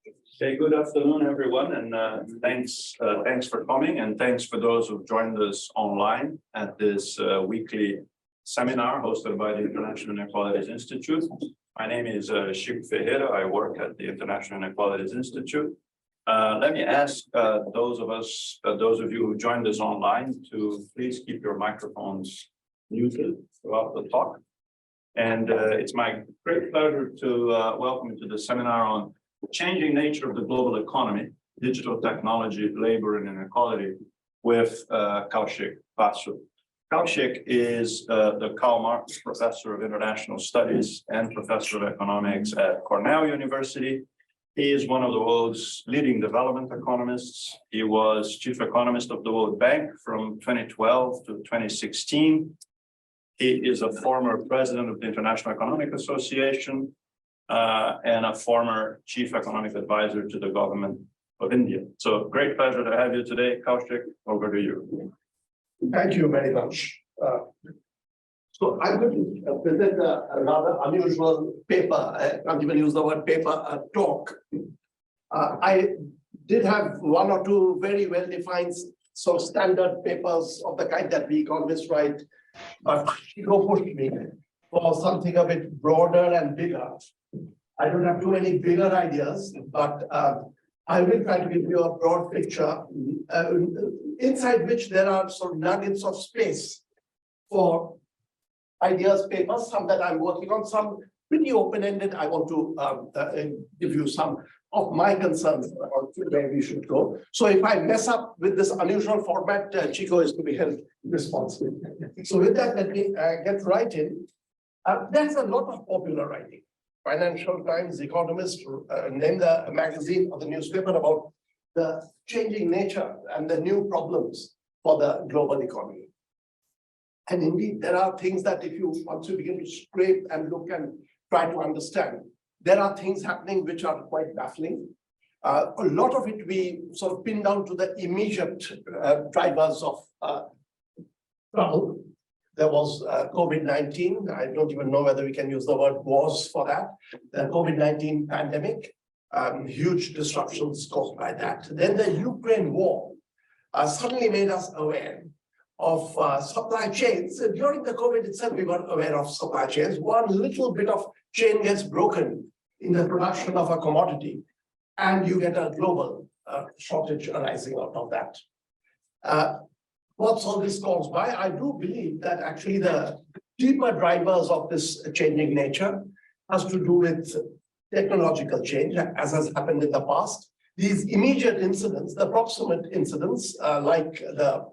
Okay, good afternoon, everyone, and thanks for coming, and thanks for those who've joined us online at this weekly seminar hosted by the International Inequalities Institute. My name is Ferreira. I work at the International Inequalities Institute. Let me ask those of you who joined us online to please keep your microphones muted throughout the talk. And it's my great pleasure to welcome you to the seminar on the changing nature of the global economy, digital technology, labor, and inequality with Kaushik Basu. Kaushik is the Karl Marx Professor of International Studies and Professor of Economics at Cornell University. He is one of the world's leading development economists. He was chief economist of the World Bank from 2012 to 2016. He is a former president of the International Economic Association and a former chief economic advisor to the government of India. So great pleasure to have you today, Kaushik. Over to you. Thank you very much. So I'm going to present a rather unusual paper. I can't even use the word paper, talk. I did have one or two very well-defined sort of standard papers of the kind that we economists write, but Chico pushed me for something a bit broader and bigger. I don't have too many bigger ideas, but I will try to give you a broad picture inside which there are sort of nuggets of space for ideas, papers, some that I'm working on, some pretty open-ended. I want to give you some of my concerns about where we should go. So if I mess up with this unusual format, Chico is to be held responsible. So with that, let me get right in. There's a lot of popular writing. Financial Times, Economist named a magazine or the newspaper about the changing nature and the new problems for the global economy. And indeed, there are things that if you once you begin to scrape and look and try to understand, there are things happening which are quite baffling. A lot of it we sort of pin down to the immediate drivers of trouble. There was COVID-19. I don't even know whether we can use the word wars for that. The COVID-19 pandemic, huge disruptions caused by that. Then the Ukraine war suddenly made us aware of supply chains. During the COVID itself, we were aware of supply chains. One little bit of chain gets broken in the production of a commodity, and you get a global shortage arising out of that. What's all this caused by? I do believe that actually the deeper drivers of this changing nature has to do with technological change, as has happened in the past. These immediate incidents, the proximate incidents, like the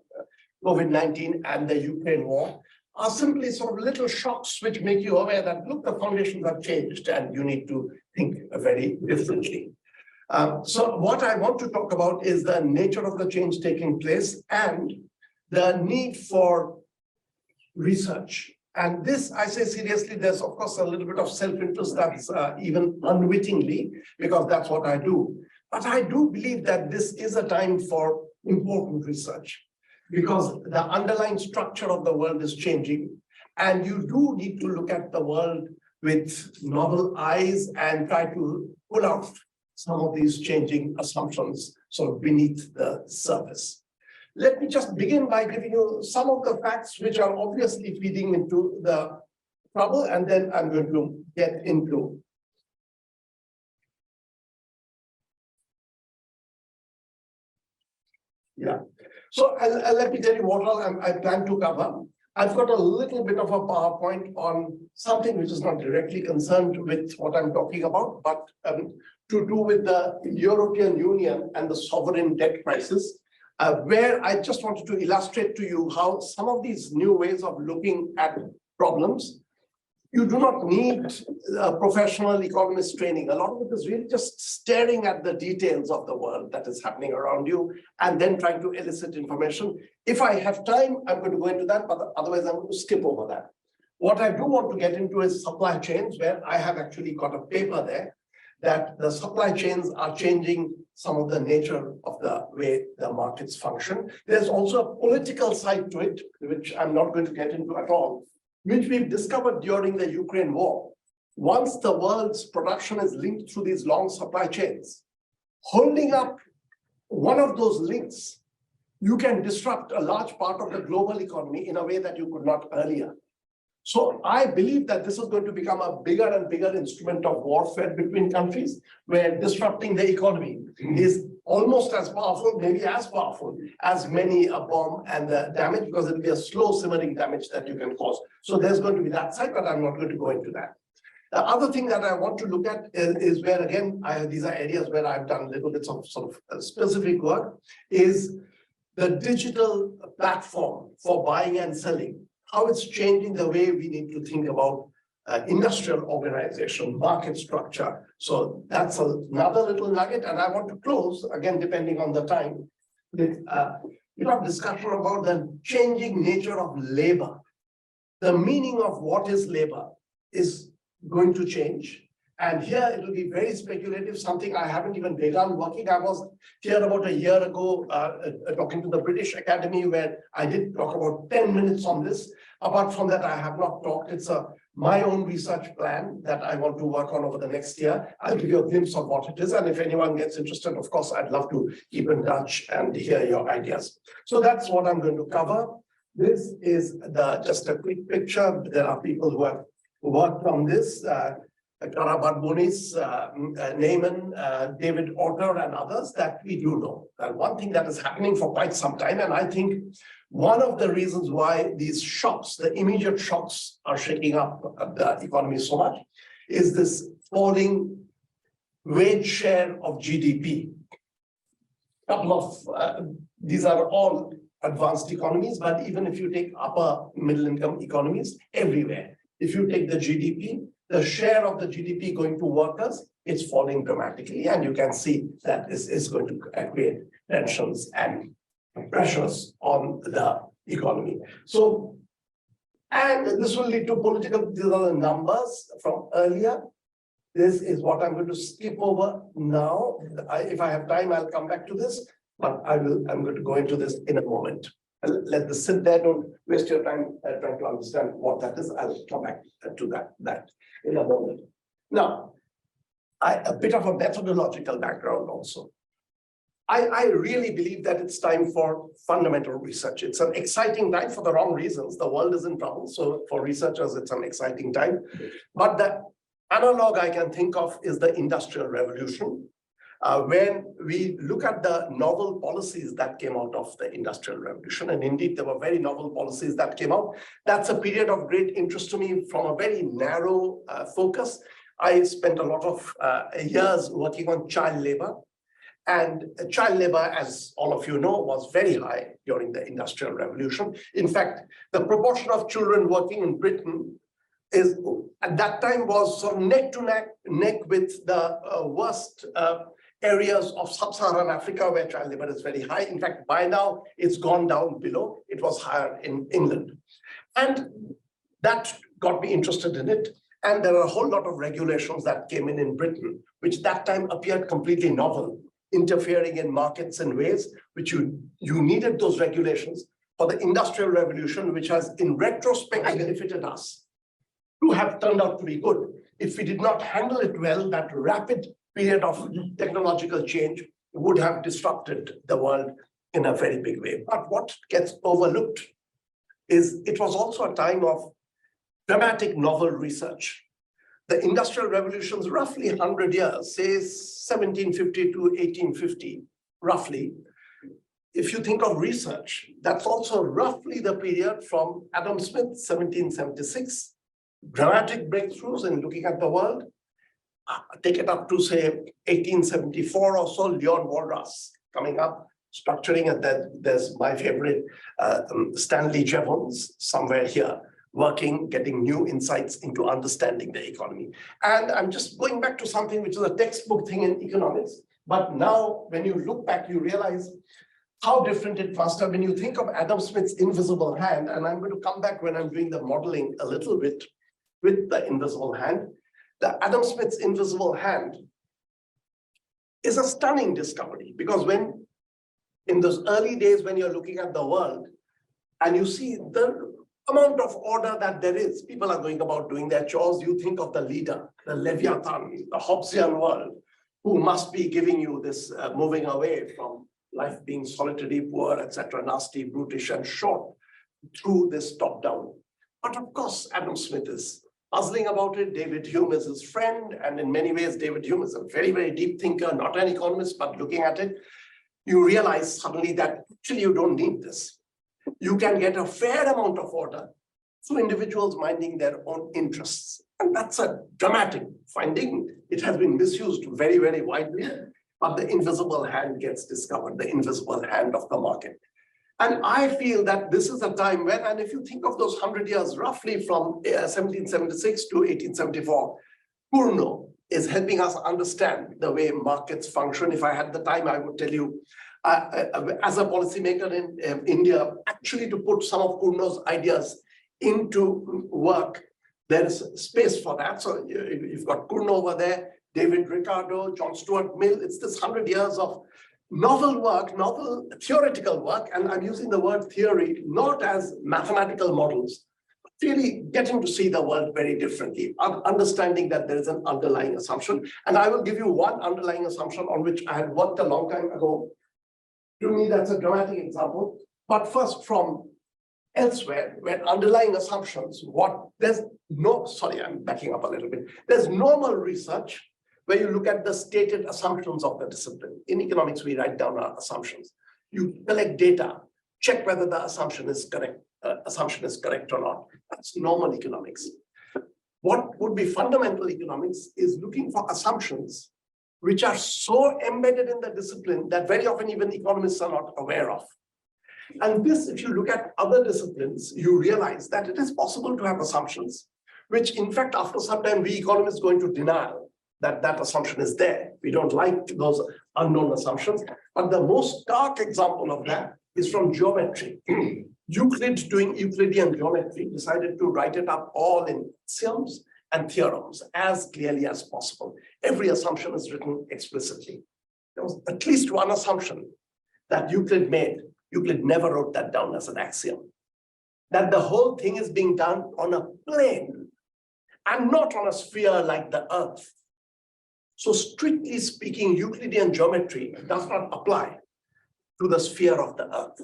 COVID-19 and the Ukraine war, are simply sort of little shocks which make you aware that, look, the foundations have changed and you need to think very differently. So what I want to talk about is the nature of the change taking place and the need for research. And this, I say seriously, there's of course a little bit of self-interest that's even unwittingly, because that's what I do. But I do believe that this is a time for important research, because the underlying structure of the world is changing. And you do need to look at the world with novel eyes and try to pull out some of these changing assumptions sort of beneath the surface. Let me just begin by giving you some of the facts which are obviously feeding into the trouble, and then I'm going to get into. Yeah. So let me tell you what all I plan to cover. I've got a little bit of a PowerPoint on something which is not directly concerned with what I'm talking about, but to do with the European Union and the sovereign debt crisis. Where I just wanted to illustrate to you how some of these new ways of looking at problems, you do not need a professional economist training. A lot of it is really just staring at the details of the world that is happening around you and then trying to elicit information. If I have time, I'm going to go into that, but otherwise I'm going to skip over that. What I do want to get into is supply chains, where I have actually got a paper there that the supply chains are changing some of the nature of the way the markets function. There's also a political side to it, which I'm not going to get into at all, which we've discovered during the Ukraine war. Once the world's production is linked through these long supply chains, holding up one of those links, you can disrupt a large part of the global economy in a way that you could not earlier. So I believe that this is going to become a bigger and bigger instrument of warfare between countries, where disrupting the economy is almost as powerful, maybe as powerful as many a bomb and the damage, because it will be a slow simmering damage that you can cause. So there's going to be that side, but I'm not going to go into that. The other thing that I want to look at is where, again, these are areas where I've done little bits of sort of specific work, is the digital platform for buying and selling, how it's changing the way we need to think about industrial organization, market structure. So that's another little nugget. And I want to close, again, depending on the time, with discussion about the changing nature of labor. The meaning of what is labor is going to change. And here it will be very speculative, something I haven't even begun working. I was here about a year ago talking to the British Academy, where I did talk about 10 minutes on this. Apart from that, I have not talked. It's my own research plan that I want to work on over the next year. I'll give you a glimpse of what it is. And if anyone gets interested, of course, I'd love to keep in touch and hear your ideas. So that's what I'm going to cover. This is just a quick picture. There are people who have worked on this. Kara Barbonis, Neyman, David Otter, and others that we do know. And one thing that is happening for quite some time, and I think one of the reasons why these shocks, the immediate shocks, are shaking up the economy so much, is this falling wage share of GDP. These are all advanced economies, but even if you take upper middle income economies, everywhere, if you take the GDP, the share of the GDP going to workers, it's falling dramatically. And you can see that this is going to create tensions and pressures on the economy. So, and this will lead to political, these are the numbers from earlier. This is what I'm going to skip over now. If I have time, I'll come back to this, but I'm going to go into this in a moment. Let this sit there, don't waste your time trying to understand what that is. I'll come back to that in a moment. Now, a bit of a methodological background also. I really believe that it's time for fundamental research. It's an exciting time for the wrong reasons. The world is in trouble, so for researchers, it's an exciting time. But the analog I can think of is the Industrial Revolution. When we look at the novel policies that came out of the Industrial Revolution, and indeed there were very novel policies that came out, that's a period of great interest to me from a very narrow focus. I spent a lot of years working on child labor. And child labor, as all of you know, was very high during the Industrial Revolution. In fact, the proportion of children working in Britain is at that time was sort of neck to neck with the worst areas of sub-Saharan Africa where child labor is very high. In fact, by now it's gone down below. It was higher in England. And that got me interested in it. And there are a whole lot of regulations that came in Britain, which that time appeared completely novel, interfering in markets in ways which you needed those regulations for the Industrial Revolution, which has in retrospect benefited us, to have turned out to be good. If we did not handle it well, that rapid period of technological change would have disrupted the world in a very big way. But what gets overlooked is it was also a time of dramatic novel research. The Industrial Revolution's roughly 100 years, say 1750 to 1850, roughly. If you think of research, that's also roughly the period from Adam Smith, 1776, dramatic breakthroughs in looking at the world. Take it up to, say, 1874 or so, Leon Walras coming up, structuring, and then there's my favorite, Stanley Jevons, somewhere here, working, getting new insights into understanding the economy. And I'm just going back to something which is a textbook thing in economics, but now when you look back, you realize how different it must have. When you think of Adam Smith's invisible hand, and I'm going to come back when I'm doing the modeling a little bit with the invisible hand, the Adam Smith's invisible hand is a stunning discovery, because when in those early days, when you're looking at the world and you see the amount of order that there is, people are going about doing their chores, you think of the leader, the Leviathan, the Hobbesian world. who must be giving you this moving away from life being solitary, poor, etc., nasty, brutish, and short through this top-down. But of course, Adam Smith is puzzling about it. David Hume is his friend, and in many ways, David Hume is a very, very deep thinker, not an economist, but looking at it, you realize suddenly that actually you don't need this. You can get a fair amount of order through individuals minding their own interests. And that's a dramatic finding. It has been misused very, very widely, but the invisible hand gets discovered, the invisible hand of the market. And I feel that this is a time when, and if you think of those 100 years, roughly from 1776 to 1874, Cornell is helping us understand the way markets function. If I had the time, I would tell you, as a policymaker in India, actually to put some of Cornell's ideas into work, there is space for that. So you've got Cornell over there, David Ricardo, John Stuart Mill. It's this 100 years of novel work, novel theoretical work, and I'm using the word theory not as mathematical models, but really getting to see the world very differently, understanding that there is an underlying assumption. And I will give you one underlying assumption on which I had worked a long time ago. To me, that's a dramatic example. But first, from elsewhere, where underlying assumptions, I'm backing up a little bit. There's normal research where you look at the stated assumptions of the discipline. In economics, we write down our assumptions. You collect data, check whether the assumption is correct or not. That's normal economics. What would be fundamental economics is looking for assumptions which are so embedded in the discipline that very often even economists are not aware of. And this, if you look at other disciplines, you realize that it is possible to have assumptions, which in fact, after some time, we economists go into denial that that assumption is there. We don't like those unknown assumptions. But the most stark example of that is from geometry. Euclid, doing Euclidean geometry, decided to write it up all in axioms and theorems as clearly as possible. Every assumption is written explicitly. There was at least one assumption that Euclid made. Euclid never wrote that down as an axiom. That the whole thing is being done on a plane and not on a sphere like the Earth. So strictly speaking, Euclidean geometry does not apply to the sphere of the Earth.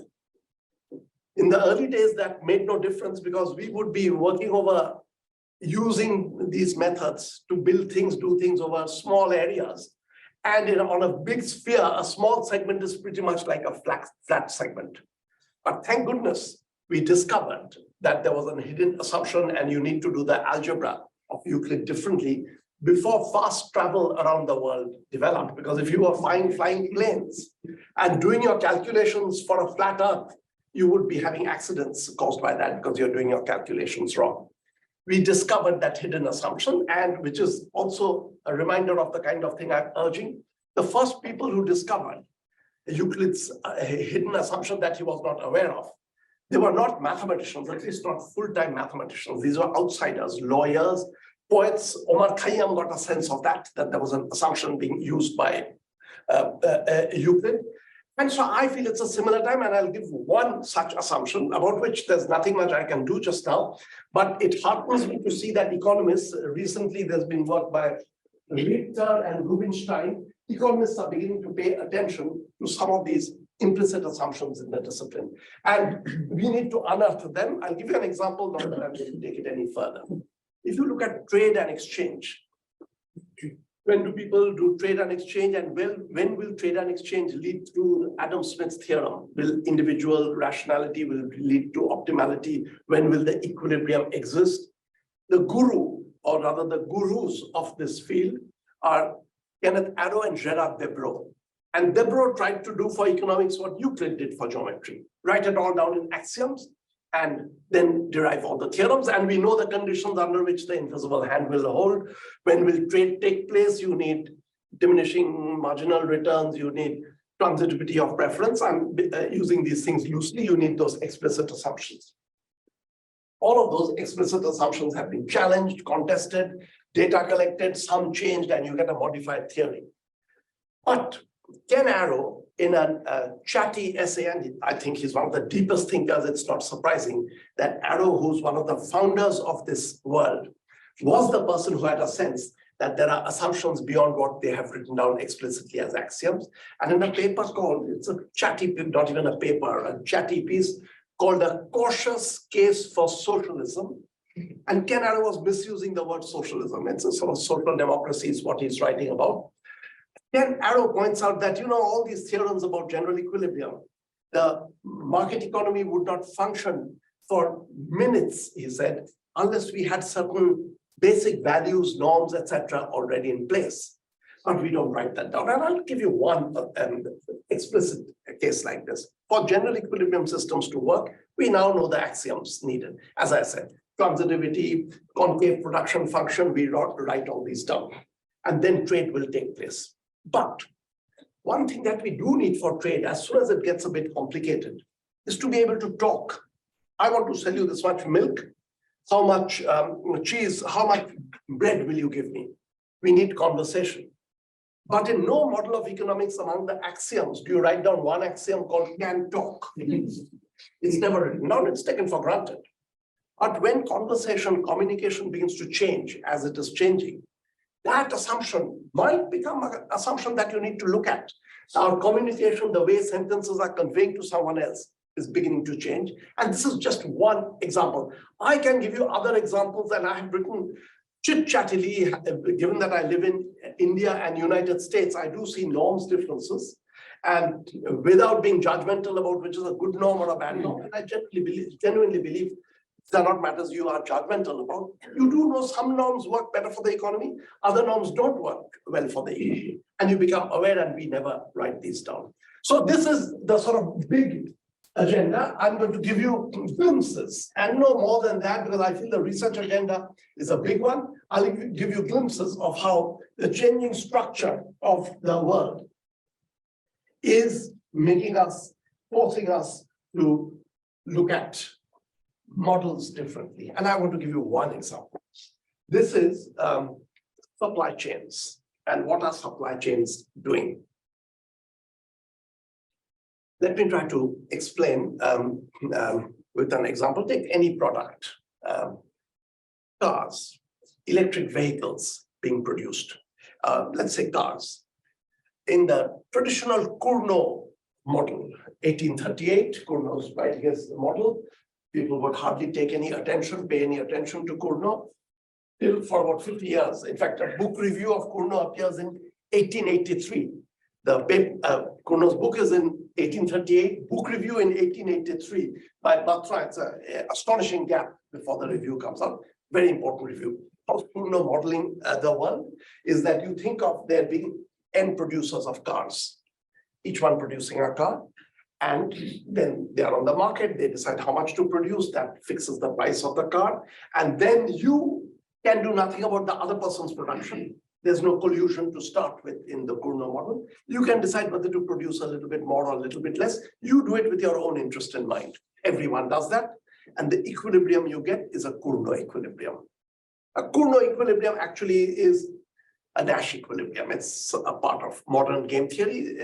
In the early days, that made no difference because we would be working over using these methods to build things, do things over small areas. And on a big sphere, a small segment is pretty much like a flat segment. But thank goodness, we discovered that there was a hidden assumption and you need to do the algebra of Euclid differently before fast travel around the world developed. Because if you were flying planes and doing your calculations for a flat Earth, you would be having accidents caused by that because you're doing your calculations wrong. We discovered that hidden assumption, and which is also a reminder of the kind of thing I'm urging. The first people who discovered Euclid's hidden assumption that he was not aware of, they were not mathematicians, at least not full-time mathematicians. These were outsiders, lawyers, poets. Omar Khayyam got a sense of that there was an assumption being used by Euclid. And so I feel it's a similar time, and I'll give one such assumption about which there's nothing much I can do just now, but it heartens me to see that economists, recently there's been work by Richter and Rubinstein, economists are beginning to pay attention to some of these implicit assumptions in the discipline. And we need to unearth them. I'll give you an example, not that I'm going to take it any further. If you look at trade and exchange, when do people do trade and exchange, and when will trade and exchange lead to Adam Smith's theorem? Will individual rationality will lead to optimality? When will the equilibrium exist? The guru, or rather the gurus of this field, are Kenneth Arrow and Gerard Debreu. And Debreu tried to do for economics what Euclid did for geometry, write it all down in axioms and then derive all the theorems. And we know the conditions under which the invisible hand will hold. When will trade take place? You need diminishing marginal returns, you need transitivity of preference. I'm using these things loosely. You need those explicit assumptions. All of those explicit assumptions have been challenged, contested, data collected, some changed, and you get a modified theory. But Ken Arrow, in a chatty essay, and I think he's one of the deepest thinkers, it's not surprising that Arrow, who's one of the founders of this world, was the person who had a sense that there are assumptions beyond what they have written down explicitly as axioms. And in a paper called, it's a chatty, not even a paper, a chatty piece called A Cautious Case for Socialism. And Ken Arrow was misusing the word socialism. It's a sort of social democracy is what he's writing about. Ken Arrow points out that, all these theorems about general equilibrium, the market economy would not function for minutes, he said, unless we had certain basic values, norms, etc., already in place. But we don't write that down. And I'll give you one explicit case like this. For general equilibrium systems to work, we now know the axioms needed. As I said, transitivity, concave production function, we write all these down. And then trade will take place. But one thing that we do need for trade, as soon as it gets a bit complicated, is to be able to talk. I want to sell you this much milk. How much cheese, how much bread will you give me? We need conversation. But in no model of economics among the axioms, do you write down one axiom called can talk? It's never written down, it's taken for granted. But when conversation, communication begins to change as it is changing, that assumption might become an assumption that you need to look at. Our communication, the way sentences are conveying to someone else, is beginning to change. And this is just one example. I can give you other examples, and I have written chit-chattily, given that I live in India and United States, I do see norms differences. And without being judgmental about which is a good norm or a bad norm, and I genuinely believe these are not matters you are judgmental about. You do know some norms work better for the economy, other norms don't work well for the economy. And you become aware, and we never write these down. So this is the sort of big agenda. I'm going to give you glimpses and no more than that, because I feel the research agenda is a big one. I'll give you glimpses of how the changing structure of the world is making us, forcing us to look at models differently. And I want to give you one example. This is supply chains and what are supply chains doing. Let me try to explain with an example. Take any product, cars, electric vehicles being produced. Let's say cars. In the traditional Cornell model, 1838, Cornell's writing as the model. People would hardly take any attention, pay any attention to Cornell till for about 50 years. In fact, a book review of Cornell appears in 1883. The Cornell's book is in 1838, book review in 1883 by Batra. It's an astonishing gap before the review comes out. Very important review. How Cornell modeling the world is that you think of there being end producers of cars, each one producing a car, and then they are on the market, they decide how much to produce, that fixes the price of the car, and then you can do nothing about the other person's production. There's no collusion to start with in the Cornell model. You can decide whether to produce a little bit more or a little bit less. You do it with your own interest in mind. Everyone does that. And the equilibrium you get is a Cornell equilibrium. A Cornell equilibrium actually is a Nash equilibrium. It's a part of modern game theory.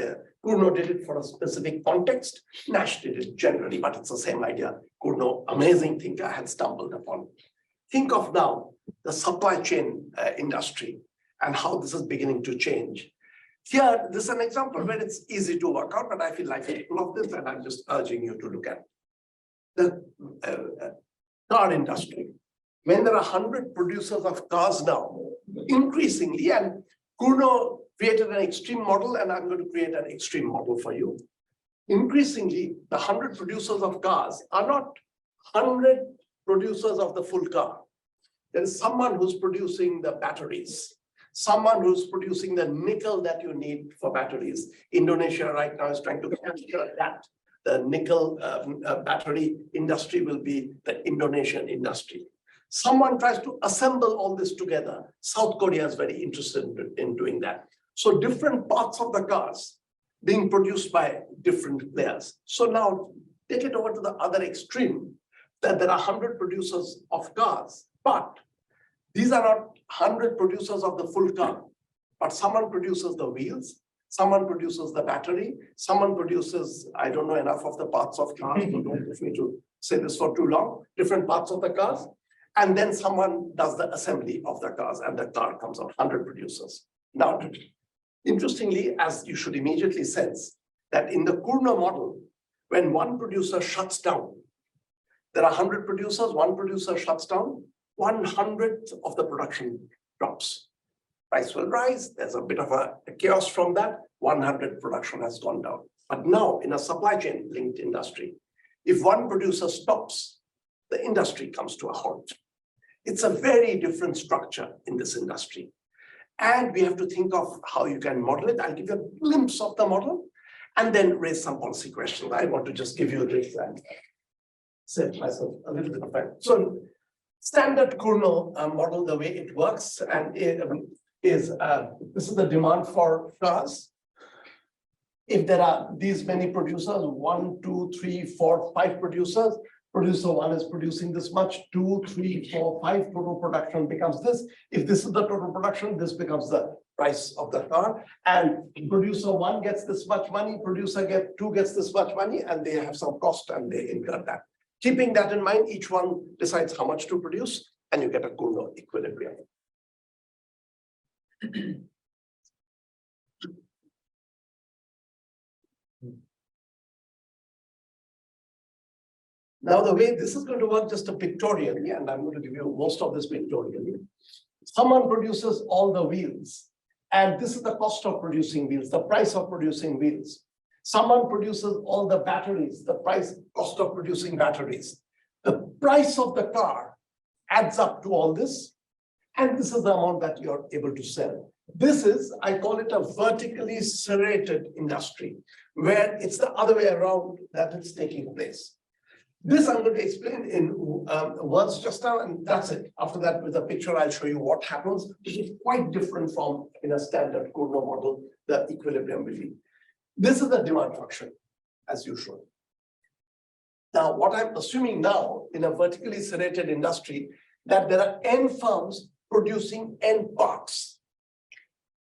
Cornell did it for a specific context. Nash did it generally, but it's the same idea. Cornell, amazing thinker, had stumbled upon. Think of now the supply chain industry and how this is beginning to change. Here, this is an example where it's easy to work out, but I feel like full of this, and I'm just urging you to look at the car industry. When there are 100 producers of cars now, increasingly, and Cornell created an extreme model, and I'm going to create an extreme model for you. Increasingly, the 100 producers of cars are not 100 producers of the full car. There is someone who's producing the batteries, someone who's producing the nickel that you need for batteries. Indonesia right now is trying to capture that. The nickel battery industry will be the Indonesian industry. Someone tries to assemble all this together. South Korea is very interested in doing that. So different parts of the cars being produced by different players. So now take it over to the other extreme, that there are 100 producers of cars, but these are not 100 producers of the full car, but someone produces the wheels, someone produces the battery, someone produces, I don't know enough of the parts of cars, so don't want me to say this for too long, different parts of the cars. And then someone does the assembly of the cars and the car comes out, 100 producers. Now, interestingly, as you should immediately sense, that in the Cornell model, when one producer shuts down, there are 100 producers, one producer shuts down, 1/100th of the production drops. Price will rise, there's a bit of a chaos from that, 100 production has gone down. But now in a supply chain linked industry, if one producer stops, the industry comes to a halt. It's a very different structure in this industry. And we have to think of how you can model it. I'll give you a glimpse of the model and then raise some policy questions. I want to just give you this and save myself a little bit of time. So standard Cornell model, the way it works and this is the demand for cars. If there are these many producers, 1, 2, 3, 4, 5 producers, producer 1 is producing this much, 2, 3, 4, 5, total production becomes this. If this is the total production, this becomes the price of the car. And producer 1 gets this much money, producer 2 gets this much money, and they have some cost and they incur that. Keeping that in mind, each one decides how much to produce, and you get a Cornell equilibrium. Now, the way this is going to work just a pictorially, and I'm going to give you most of this pictorially. Someone produces all the wheels, and this is the cost of producing wheels, the price of producing wheels. Someone produces all the batteries, the cost of producing batteries. The price of the car adds up to all this, and this is the amount that you're able to sell. This is, I call it a vertically serrated industry, where it's the other way around that it's taking place. This I'm going to explain in words just now, and that's it. After that, with a picture, I'll show you what happens, which is quite different from in a standard Cornell model, the equilibrium will be. This is the demand function, as usual. Now, what I'm assuming now in a vertically serrated industry, that there are n firms producing n parts.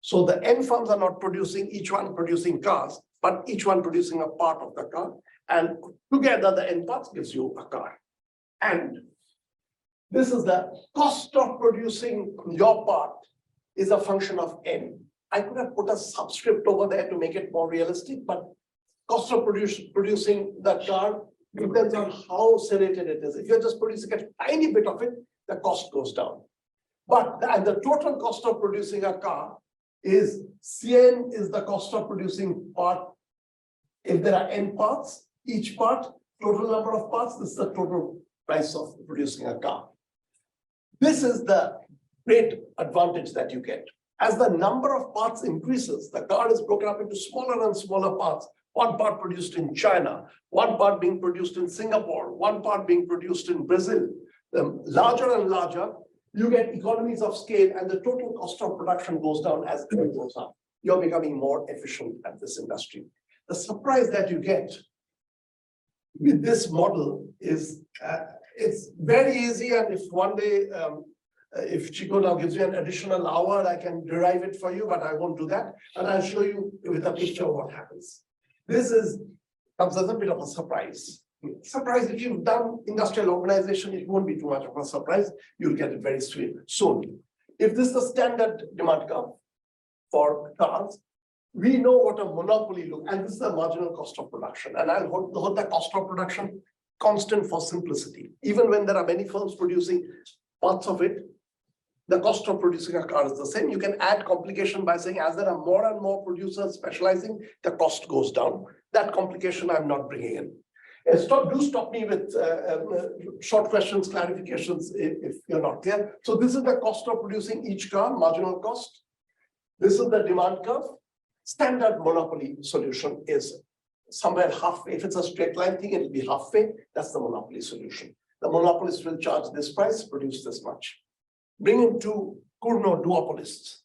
So the n firms are not producing, each one producing cars, but each one producing a part of the car. And together, the n parts gives you a car. And this is the cost of producing your part is a function of n. I could have put a subscript over there to make it more realistic, but cost of producing the car depends on how serrated it is. If you're just producing a tiny bit of it, the cost goes down. But the total cost of producing a car is Cn is the cost of producing part. If there are n parts, each part, total number of parts, this is the total price of producing a car. This is the great advantage that you get. As the number of parts increases, the car is broken up into smaller and smaller parts. One part produced in China, one part being produced in Singapore, one part being produced in Brazil. Larger and larger, you get economies of scale, and the total cost of production goes down as it goes up. You're becoming more efficient at this industry. The surprise that you get with this model is it's very easy, and if one day, if Chico now gives you an additional hour, I can derive it for you, but I won't do that. And I'll show you with a picture of what happens. This comes as a bit of a surprise. Surprise, if you've done industrial organization, it won't be too much of a surprise. You'll get it very soon. If this is the standard demand curve for cars, we know what a monopoly looks, and this is the marginal cost of production. And I'll hold the cost of production constant for simplicity. Even when there are many firms producing parts of it, the cost of producing a car is the same. You can add complication by saying, as there are more and more producers specializing, the cost goes down. That complication I'm not bringing in. Do stop me with short questions, clarifications if you're not clear. So this is the cost of producing each car, marginal cost. This is the demand curve. Standard monopoly solution is somewhere halfway. If it's a straight line thing, it'll be halfway. That's the monopoly solution. The monopolist will charge this price, produce this much. Bring in two Cornell duopolists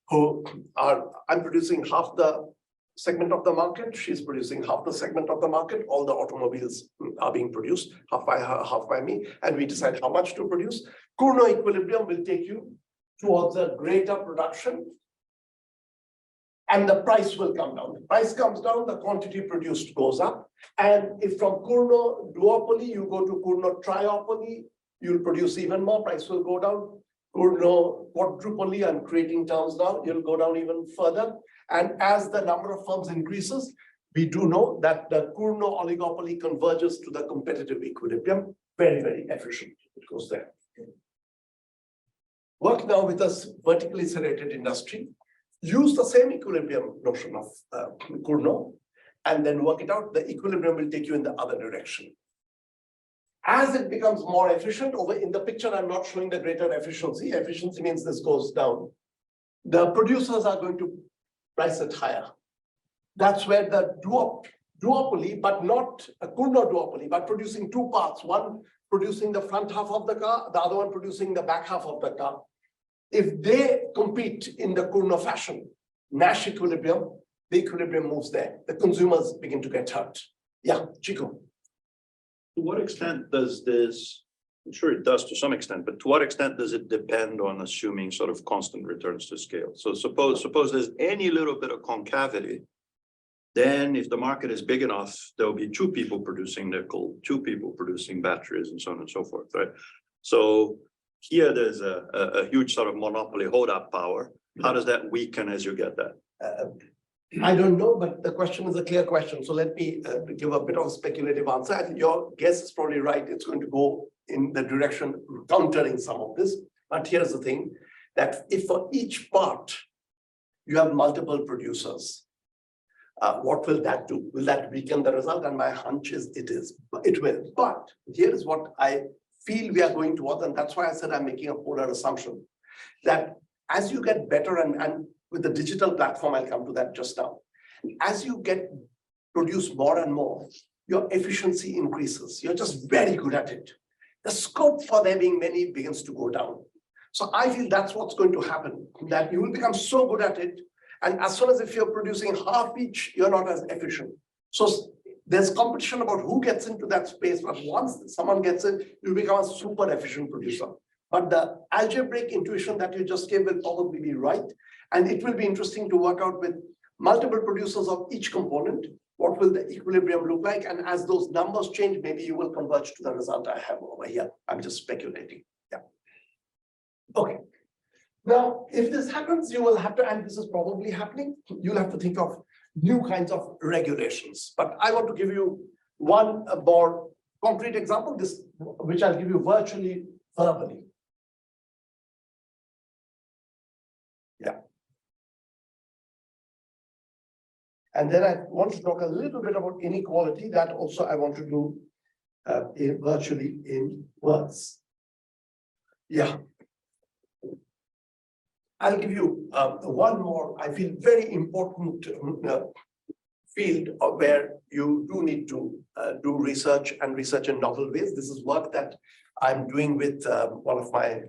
who are, I'm producing half the segment of the market, she's producing half the segment of the market, all the automobiles are being produced, half by her, half by me, and we decide how much to produce. Cornell equilibrium will take you towards a greater production, and the price will come down. The price comes down, the quantity produced goes up. And if from Cornell duopoly, you go to Cornell triopoly, you'll produce even more, price will go down. Quadruply, I'm creating terms now, you'll go down even further. And as the number of firms increases, we do know that the Kurno oligopoly converges to the competitive equilibrium. Very, very efficient. It goes there. Work now with a vertically serrated industry. Use the same equilibrium notion of Kurno, and then work it out. The equilibrium will take you in the other direction. As it becomes more efficient, over in the picture, I'm not showing the greater efficiency. Efficiency means this goes down. The producers are going to price it higher. That's where the duopoly, but not a Kurno duopoly, but producing two parts, one producing the front half of the car, the other one producing the back half of the car. If they compete in the Kurno fashion, Nash equilibrium, the equilibrium moves there. The consumers begin to get hurt. Yeah, Chico. To what extent does this, I'm sure it does to some extent, but to what extent does it depend on assuming sort of constant returns to scale? So suppose there's any little bit of concavity, then if the market is big enough, there'll be two people producing nickel, two people producing batteries, and so on and so forth, right? So here there's a huge sort of monopoly hold-up power. How does that weaken as you get that? I don't know, but the question is a clear question. So let me give a bit of a speculative answer. I think your guess is probably right. It's going to go in the direction countering some of this. But here's the thing, that if for each part you have multiple producers, what will that do? Will that weaken the result? And my hunch is it will. But here is what I feel we are going towards, and that's why I said I'm making a polar assumption, that as you get better and with the digital platform, I'll come to that just now. As you produce more and more, your efficiency increases. You're just very good at it. The scope for there being many begins to go down. So I feel that's what's going to happen, that you will become so good at it. And as soon as if you're producing half each, you're not as efficient. So there's competition about who gets into that space. But once someone gets it, you become a super efficient producer. But the algebraic intuition that you just gave will probably be right. And it will be interesting to work out with multiple producers of each component, what will the equilibrium look like? And as those numbers change, maybe you will converge to the result I have over here. I'm just speculating. Yeah. Okay. Now, if this happens, you will have to, and this is probably happening, you'll have to think of new kinds of regulations. But I want to give you one more concrete example, which I'll give you virtually verbally. Yeah. And then I want to talk a little bit about inequality. That also I want to do virtually in words. Yeah. I'll give you one more, I feel, very important field of where you do need to do research and research in novel ways. This is work that I'm doing with one of my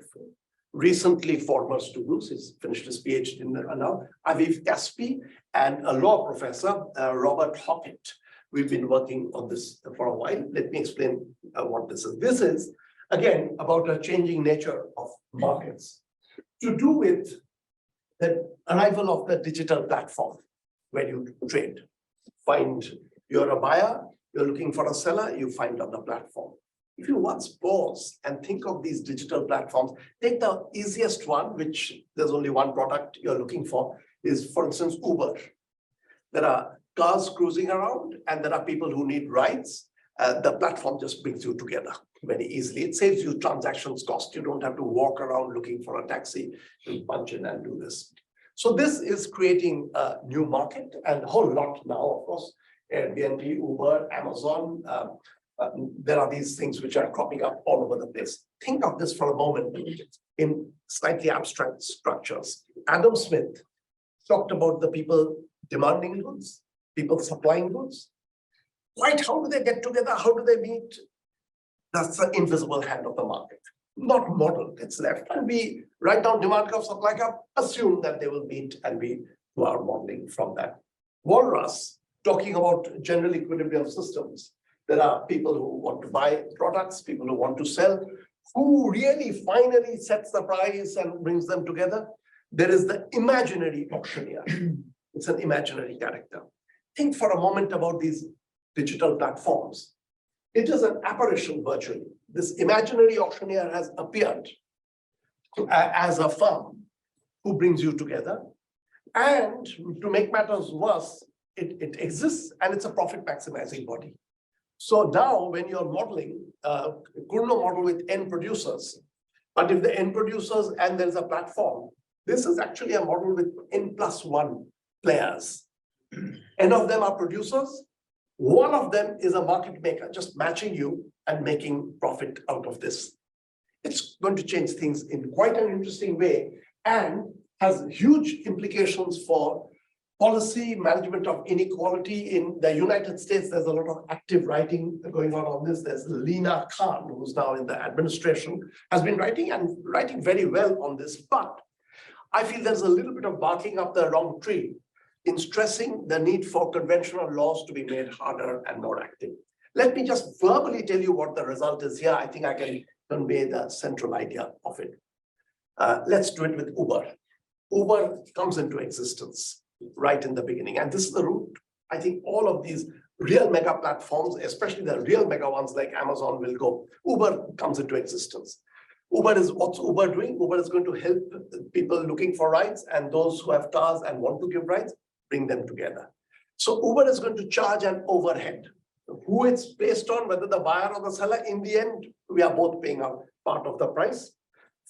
recently former students. He's finished his PhD now, Aviv Kaspi, and a law professor, Robert Hockett. We've been working on this for a while. Let me explain what this is. This is, again, about a changing nature of markets to do with the arrival of the digital platform where you trade. You're a buyer, you're looking for a seller, you find on the platform. If you once pause and think of these digital platforms, take the easiest one, which there's only one product you're looking for, is, for instance, Uber. There are cars cruising around and there are people who need rides. The platform just brings you together very easily. It saves you transactions cost. You don't have to walk around looking for a taxi. You punch in and do this. So this is creating a new market, and a whole lot now, of course, Airbnb, Uber, Amazon. There are these things which are cropping up all over the place. Think of this for a moment in slightly abstract structures. Adam Smith talked about the people demanding goods, people supplying goods. Quite how do they get together? How do they meet? That's the invisible hand of the market. Not modeled, it's left. And we write down demand curve, supply curve, assume that they will meet, and we do our modeling from that. Walras, talking about general equilibrium systems. There are people who want to buy products, people who want to sell. Who really finally sets the price and brings them together? There is the imaginary auctioneer. It's an imaginary character. Think for a moment about these digital platforms. It is an apparition virtually. This imaginary auctioneer has appeared as a firm who brings you together. And to make matters worse, it exists and it's a profit maximizing body. So now when you're modeling, Cornell model with N producers, but if the N producers and there's a platform, this is actually a model with N+1 players. N of them are producers. One of them is a market maker, just matching you and making profit out of this. It's going to change things in quite an interesting way and has huge implications for policy management of inequality. In the United States, there's a lot of active writing going on this. There's Lena Khan, who's now in the administration, has been writing and writing very well on this. But I feel there's a little bit of barking up the wrong tree in stressing the need for conventional laws to be made harder and more active. Let me just verbally tell you what the result is here. I think I can convey the central idea of it. Let's do it with Uber. Uber comes into existence right in the beginning. And this is the route. I think all of these real mega platforms, especially the real mega ones like Amazon, will go. Uber comes into existence. Uber is what's Uber doing? Uber is going to help people looking for rides and those who have cars and want to give rides, bring them together. So Uber is going to charge an overhead. Who it's based on, whether the buyer or the seller, in the end, we are both paying a part of the price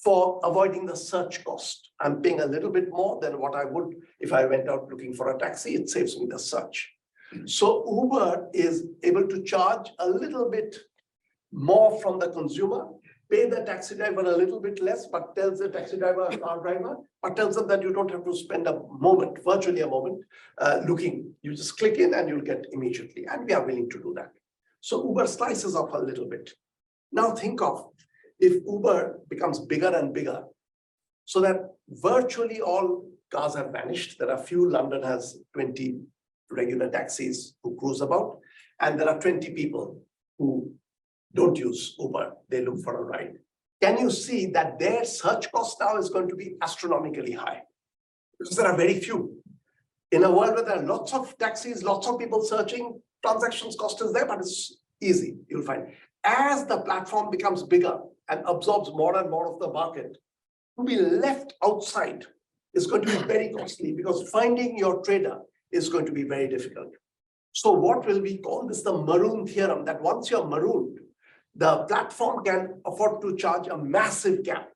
for avoiding the search cost. I'm paying a little bit more than what I would if I went out looking for a taxi. It saves me the search. So Uber is able to charge a little bit more from the consumer, pay the taxi driver a little bit less, but tells the taxi driver, car driver, but tells them that you don't have to spend a moment, virtually a moment, looking. You just click in and you'll get immediately. And we are willing to do that. So Uber slices off a little bit. Now think of if Uber becomes bigger and bigger, so that virtually all cars have vanished. There are few. London has 20 regular taxis who cruise about, and there are 20 people who don't use Uber. They look for a ride. Can you see that their search cost now is going to be astronomically high? Because there are very few. In a world where there are lots of taxis, lots of people searching, transactions cost is there, but it's easy, you'll find. As the platform becomes bigger and absorbs more and more of the market, to be left outside is going to be very costly because finding your trader is going to be very difficult. So what will we call this? The maroon theorem, that once you're marooned, the platform can afford to charge a massive gap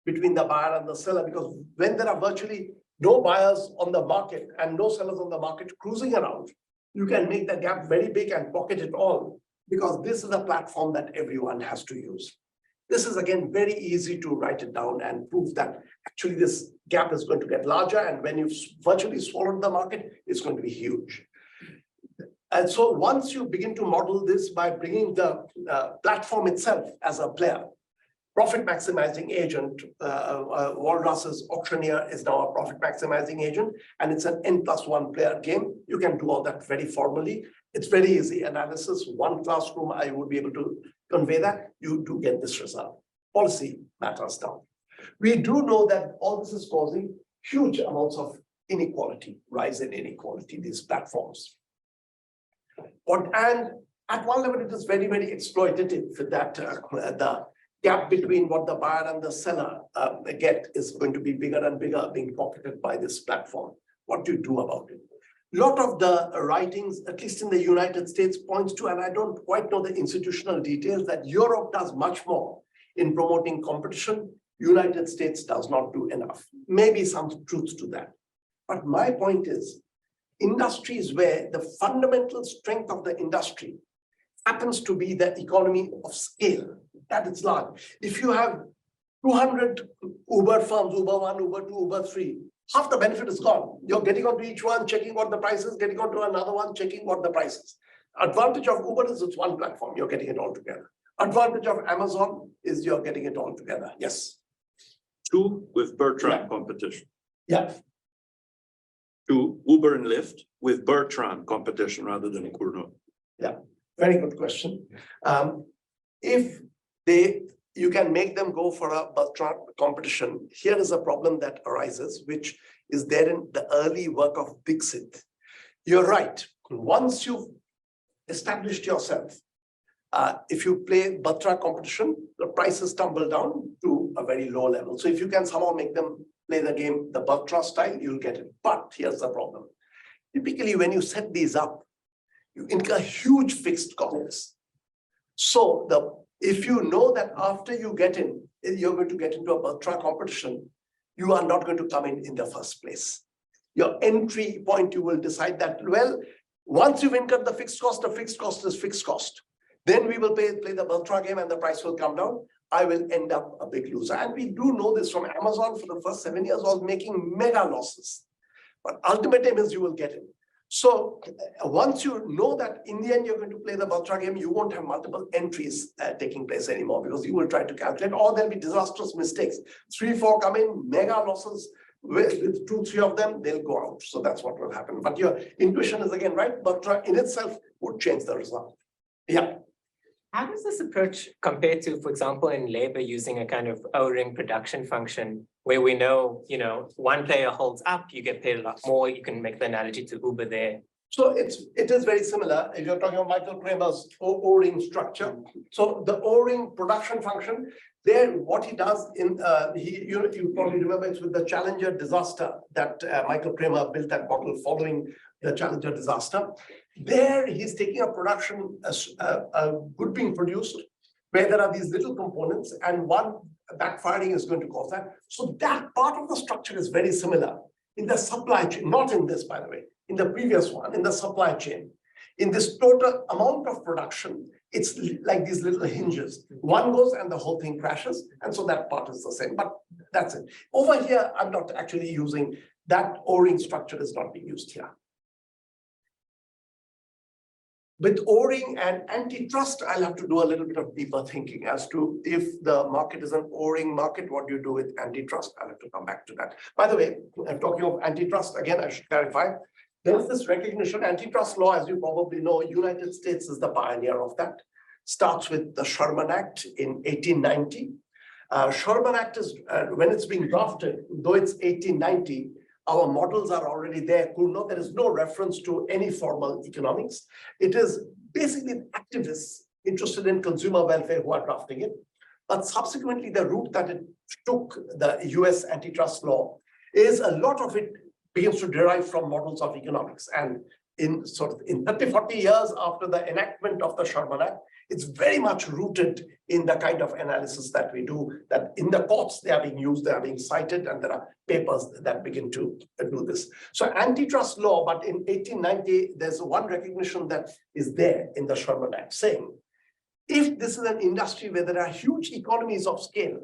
between the buyer and the seller, because when there are virtually no buyers on the market and no sellers on the market cruising around, you can make the gap very big and pocket it all, because this is a platform that everyone has to use. This is again very easy to write it down and prove that actually this gap is going to get larger, and when you've virtually swallowed the market, it's going to be huge. And so once you begin to model this by bringing the platform itself as a player, profit maximizing agent, Walras's auctioneer is now a profit maximizing agent, and it's an N+1 player game. You can do all that very formally. It's very easy analysis. One classroom, I would be able to convey that. You do get this result. Policy matters now. We do know that all this is causing huge amounts of inequality, rise in inequality, these platforms. And at one level, it is very, very exploitative that the gap between what the buyer and the seller get is going to be bigger and bigger, being pocketed by this platform. What do you do about it? A lot of the writings, at least in the United States, points to, and I don't quite know the institutional details, that Europe does much more in promoting competition. United States does not do enough. Maybe some truth to that. But my point is, industries where the fundamental strength of the industry happens to be the economy of scale, that it's large. If you have 200 Uber firms, Uber 1, Uber 2, Uber 3, half the benefit is gone. You're getting onto each one, checking what the price is, getting onto another one, checking what the price is. Advantage of Uber is it's one platform, you're getting it all together. Advantage of Amazon is you're getting it all together. Yes. Two with Bertrand competition. Yeah. To Uber and Lyft with Bertrand competition rather than Cornell. Yeah, very good question. If you can make them go for a Bertrand competition, here is a problem that arises, which is there in the early work of Dixit. You're right. Once you've established yourself, If you play Batra competition, the prices tumble down to a very low level. So if you can somehow make them play the game the Batra style, you'll get it. But here's the problem. Typically, when you set these up, you incur huge fixed costs. So if you know that after you get in, you're going to get into a Batra competition, you are not going to come in the first place. Your entry point, you will decide that, well, once you've incurred the fixed cost is fixed cost. Then we will play the Batra game and the price will come down. I will end up a big loser. And we do know this from Amazon for the first 7 years was making mega losses. But ultimate aim is you will get in. So once you know that in the end you're going to play the Batra game, you won't have multiple entries taking place anymore because you will try to calculate, or there'll be disastrous mistakes. 3, 4 come in, mega losses. With 2, 3 of them, they'll go out. So that's what will happen. But your intuition is again right. Batra in itself would change the result. Yeah. How does this approach compare to, for example, in labor using a kind of O-ring production function where we know, one player holds up, you get paid a lot more. You can make the analogy to Uber there. So it is very similar. If you're talking about Michael Kramer's O-ring structure. So the O-ring production function, there what he does in you probably remember it's with the Challenger disaster that Michael Kramer built that model following the Challenger disaster. There he's taking a production, a good being produced, where there are these little components and one backfiring is going to cause that. So that part of the structure is very similar in the supply chain, not in this, by the way, in the previous one, in the supply chain. In this total amount of production, it's like these little hinges. One goes and the whole thing crashes. And so that part is the same, but that's it. Over here, I'm not actually using that O-ring structure is not being used here. With O-ring and antitrust, I'll have to do a little bit of deeper thinking as to if the market is an O-ring market, what do you do with antitrust? I'll have to come back to that. By the way, I'm talking of antitrust, again, I should clarify. There's this recognition, antitrust law, as you probably know, United States is the pioneer of that. Starts with the Sherman Act in 1890. Sherman Act is, when it's being drafted, though it's 1890, our models are already there. There is no reference to any formal economics. It is basically activists interested in consumer welfare who are drafting it. But subsequently, the route that it took, the US antitrust law, is a lot of it begins to derive from models of economics. And in 30, 40 years after the enactment of the Sherman Act, it's very much rooted in the kind of analysis that we do, that in the courts they are being used, they are being cited, and there are papers that begin to do this. So antitrust law, but in 1890, there's one recognition that is there in the Sherman Act saying, if this is an industry where there are huge economies of scale,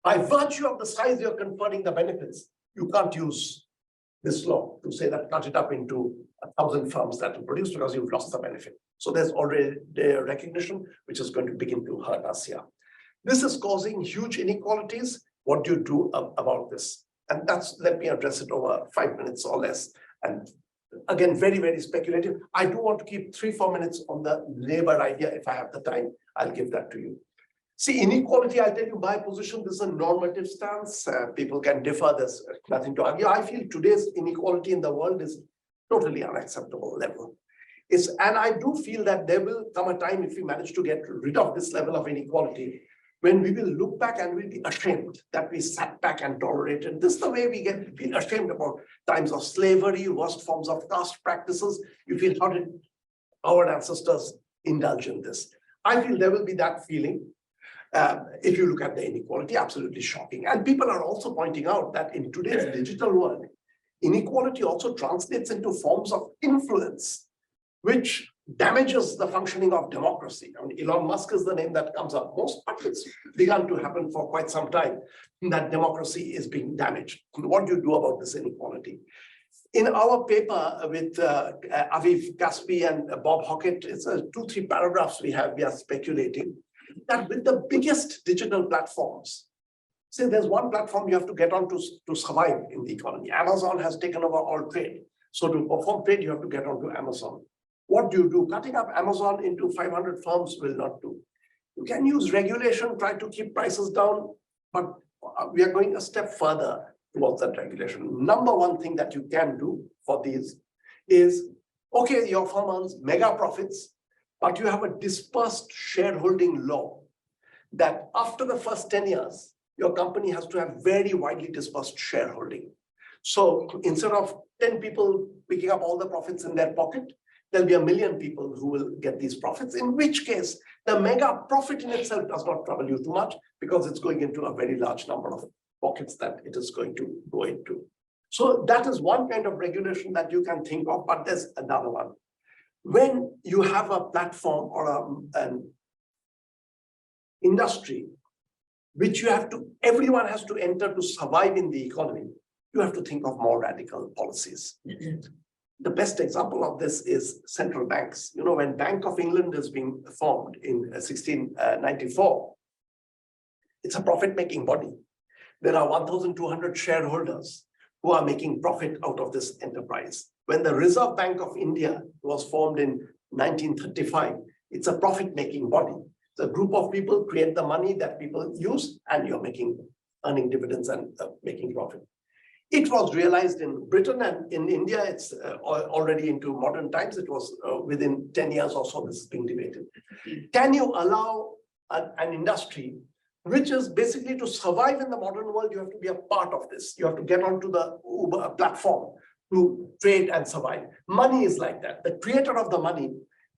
by virtue of the size you're conferring the benefits, you can't use this law to say that cut it up into 1,000 firms that will produce because you've lost the benefit. So there's already a recognition which is going to begin to hurt us here. This is causing huge inequalities. What do you do about this? And let me address it over 5 minutes or less. And again, very, very speculative. I do want to keep 3, 4 minutes on the labor idea. If I have the time, I'll give that to you. See, inequality, I'll tell you my position, this is a normative stance. People can differ, there's nothing to argue. I feel today's inequality in the world is totally unacceptable level. And I do feel that there will come a time if we manage to get rid of this level of inequality, when we will look back and we'll be ashamed that we sat back and tolerated. This is the way we feel ashamed about times of slavery, worst forms of caste practices. You feel, how did our ancestors indulge in this? I feel there will be that feeling. If you look at the inequality, absolutely shocking. And people are also pointing out that in today's digital world, inequality also translates into forms of influence, which damages the functioning of democracy. I mean, Elon Musk is the name that comes up most, but it's begun to happen for quite some time, that democracy is being damaged. What do you do about this inequality? In our paper with Aviv Caspi and Bob Hockett, it's 2, 3 paragraphs we are speculating that with the biggest digital platforms, say there's one platform you have to get on to survive in the economy. Amazon has taken over all trade. So to perform trade, you have to get onto Amazon. What do you do? Cutting up Amazon into 500 firms will not do. You can use regulation, try to keep prices down, but we are going a step further towards that regulation. Number one thing that you can do for these is, okay, your firm earns mega profits. but you have a dispersed shareholding law that after the first 10 years, your company has to have very widely dispersed shareholding. So instead of 10 people picking up all the profits in their pocket, there'll be 1 million people who will get these profits, in which case the mega profit in itself does not trouble you too much because it's going into a very large number of pockets that it is going to go into. So that is one kind of regulation that you can think of, but there's another one. When you have a platform or an industry which everyone has to enter to survive in the economy, you have to think of more radical policies. The best example of this is central banks. You know, when Bank of England is being formed in 1694, it's a profit-making body. There are 1,200 shareholders who are making profit out of this enterprise. When the Reserve Bank of India was formed in 1935, it's a profit-making body. The group of people create the money that people use, and you're earning dividends and making profit. It was realized in Britain, and in India, it's already into modern times. It was within 10 years or so, this is being debated. Can you allow an industry which is basically to survive in the modern world, you have to be a part of this. You have to get onto the Uber platform to trade and survive. Money is like that. The creator of the money,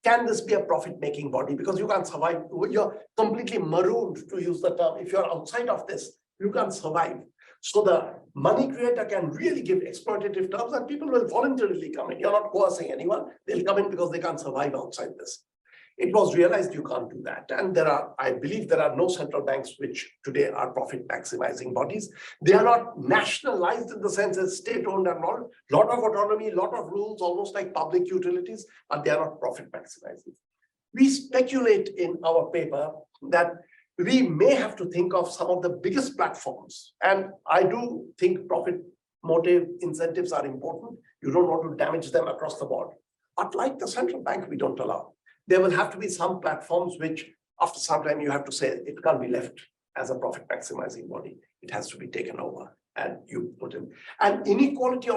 can this be a profit-making body? Because you can't survive. You're completely marooned, to use the term. If you're outside of this, you can't survive. So the money creator can really give exploitative terms, and people will voluntarily come in. You're not coercing anyone. They'll come in because they can't survive outside this. It was realized you can't do that. And I believe there are no central banks which today are profit maximizing bodies. They are not nationalized in the sense as state-owned and all. Lot of autonomy, lot of rules, almost like public utilities, but they are not profit maximizing. We speculate in our paper that we may have to think of some of the biggest platforms. And I do think profit motive incentives are important. You don't want to damage them across the board. But like the central bank, we don't allow. There will have to be some platforms which after some time you have to say it can't be left as a profit maximizing body. It has to be taken over and you put in. And inequality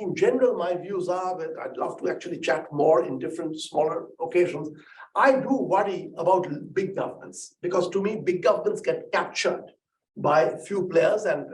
in general, my views are that I'd love to actually chat more in different smaller occasions. I do worry about big governments because to me, big governments get captured by few players, and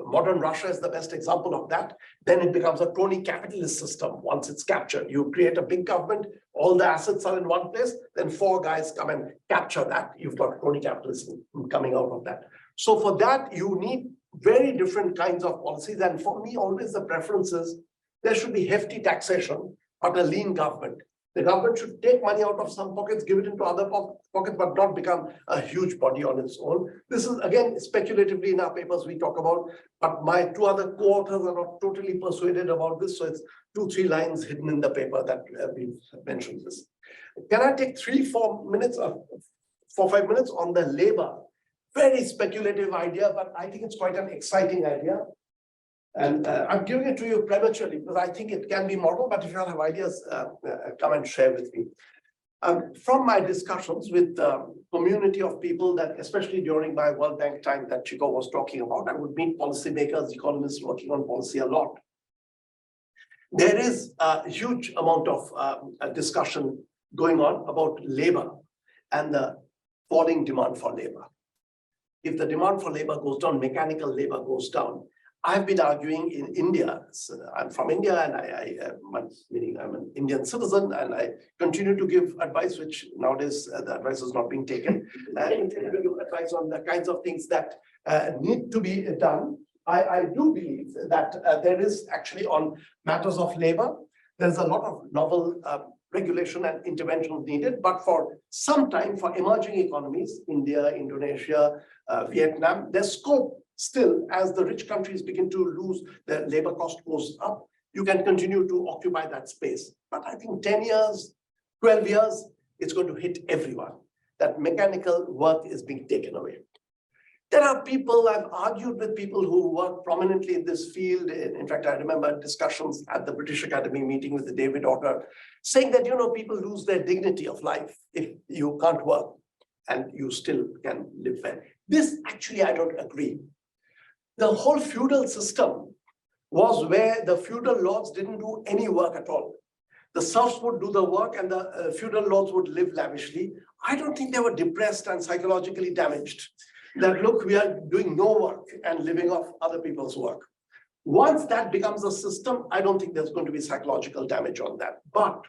modern Russia is the best example of that. Then it becomes a crony capitalist system once it's captured. You create a big government, all the assets are in one place, then 4 guys come and capture that. You've got crony capitalism coming out of that. So for that, you need very different kinds of policies. And for me, always the preference is there should be hefty taxation, but a lean government. The government should take money out of some pockets, give it into other pockets, but not become a huge body on its own. This is, again, speculatively in our papers we talk about, but my 2 other co-authors are not totally persuaded about this. So it's 2-3 lines hidden in the paper that we've mentioned this. Can I take 3-4 minutes, 4-5 minutes on the labor? Very speculative idea, but I think it's quite an exciting idea. And I'm giving it to you prematurely because I think it can be modeled, but if you have ideas, come and share with me. From my discussions with the community of people that, especially during my World Bank time that Chico was talking about, I would meet policymakers, economists working on policy a lot. There is a huge amount of discussion going on about labor and the falling demand for labor. If the demand for labor goes down, mechanical labor goes down. I've been arguing in India. So I'm from India, and meaning I'm an Indian citizen, and I continue to give advice, which nowadays the advice is not being taken. I continue to give advice on the kinds of things that need to be done. I do believe that there is actually on matters of labor, there's a lot of novel regulation and intervention needed, but for some time, for emerging economies, India, Indonesia, Vietnam, there's scope. Still, as the rich countries begin to lose, their labor cost goes up, you can continue to occupy that space. But I think 10 years, 12 years, it's going to hit everyone. That mechanical work is being taken away. There are people, I've argued with people who work prominently in this field. In fact, I remember discussions at the British Academy meeting with the David Autor, saying that, people lose their dignity of life if you can't work and you still can live well. This actually, I don't agree. The whole feudal system was where the feudal lords didn't do any work at all. The serfs would do the work and the feudal lords would live lavishly. I don't think they were depressed and psychologically damaged. That look, we are doing no work and living off other people's work. Once that becomes a system, I don't think there's going to be psychological damage on that. But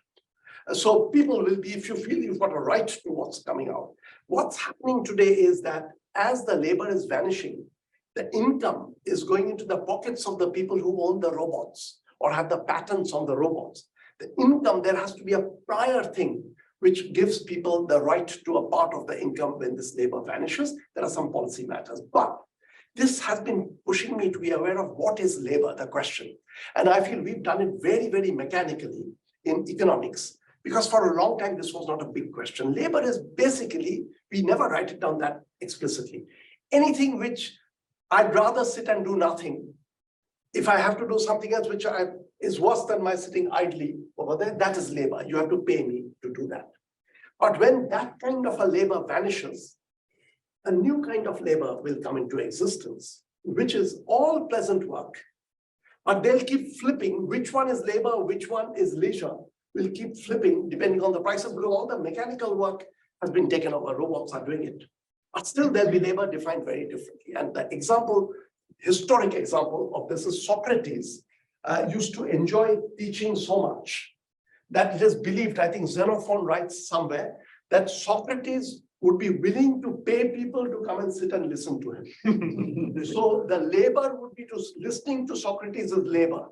so people will be, if you feel you've got a right to what's coming out. What's happening today is that as the labor is vanishing, the income is going into the pockets of the people who own the robots or have the patents on the robots. The income, there has to be a prior thing which gives people the right to a part of the income when this labor vanishes. There are some policy matters, but this has been pushing me to be aware of what is labor, the question. And I feel we've done it very, very mechanically in economics, because for a long time, this was not a big question. Labor is basically, we never write it down that explicitly. Anything which I'd rather sit and do nothing. If I have to do something else which is worse than my sitting idly over there, that is labor. You have to pay me to do that. But when that kind of a labor vanishes, a new kind of labor will come into existence, which is all pleasant work. But they'll keep flipping which one is labor, which one is leisure. Will keep flipping depending on the prices, because all the mechanical work has been taken over. Robots are doing it. But still there'll be labor defined very differently. And the example, historic example of this is Socrates used to enjoy teaching so much that it is believed, I think Xenophon writes somewhere, that Socrates would be willing to pay people to come and sit and listen to him. So the labor would be to listening to Socrates is labor.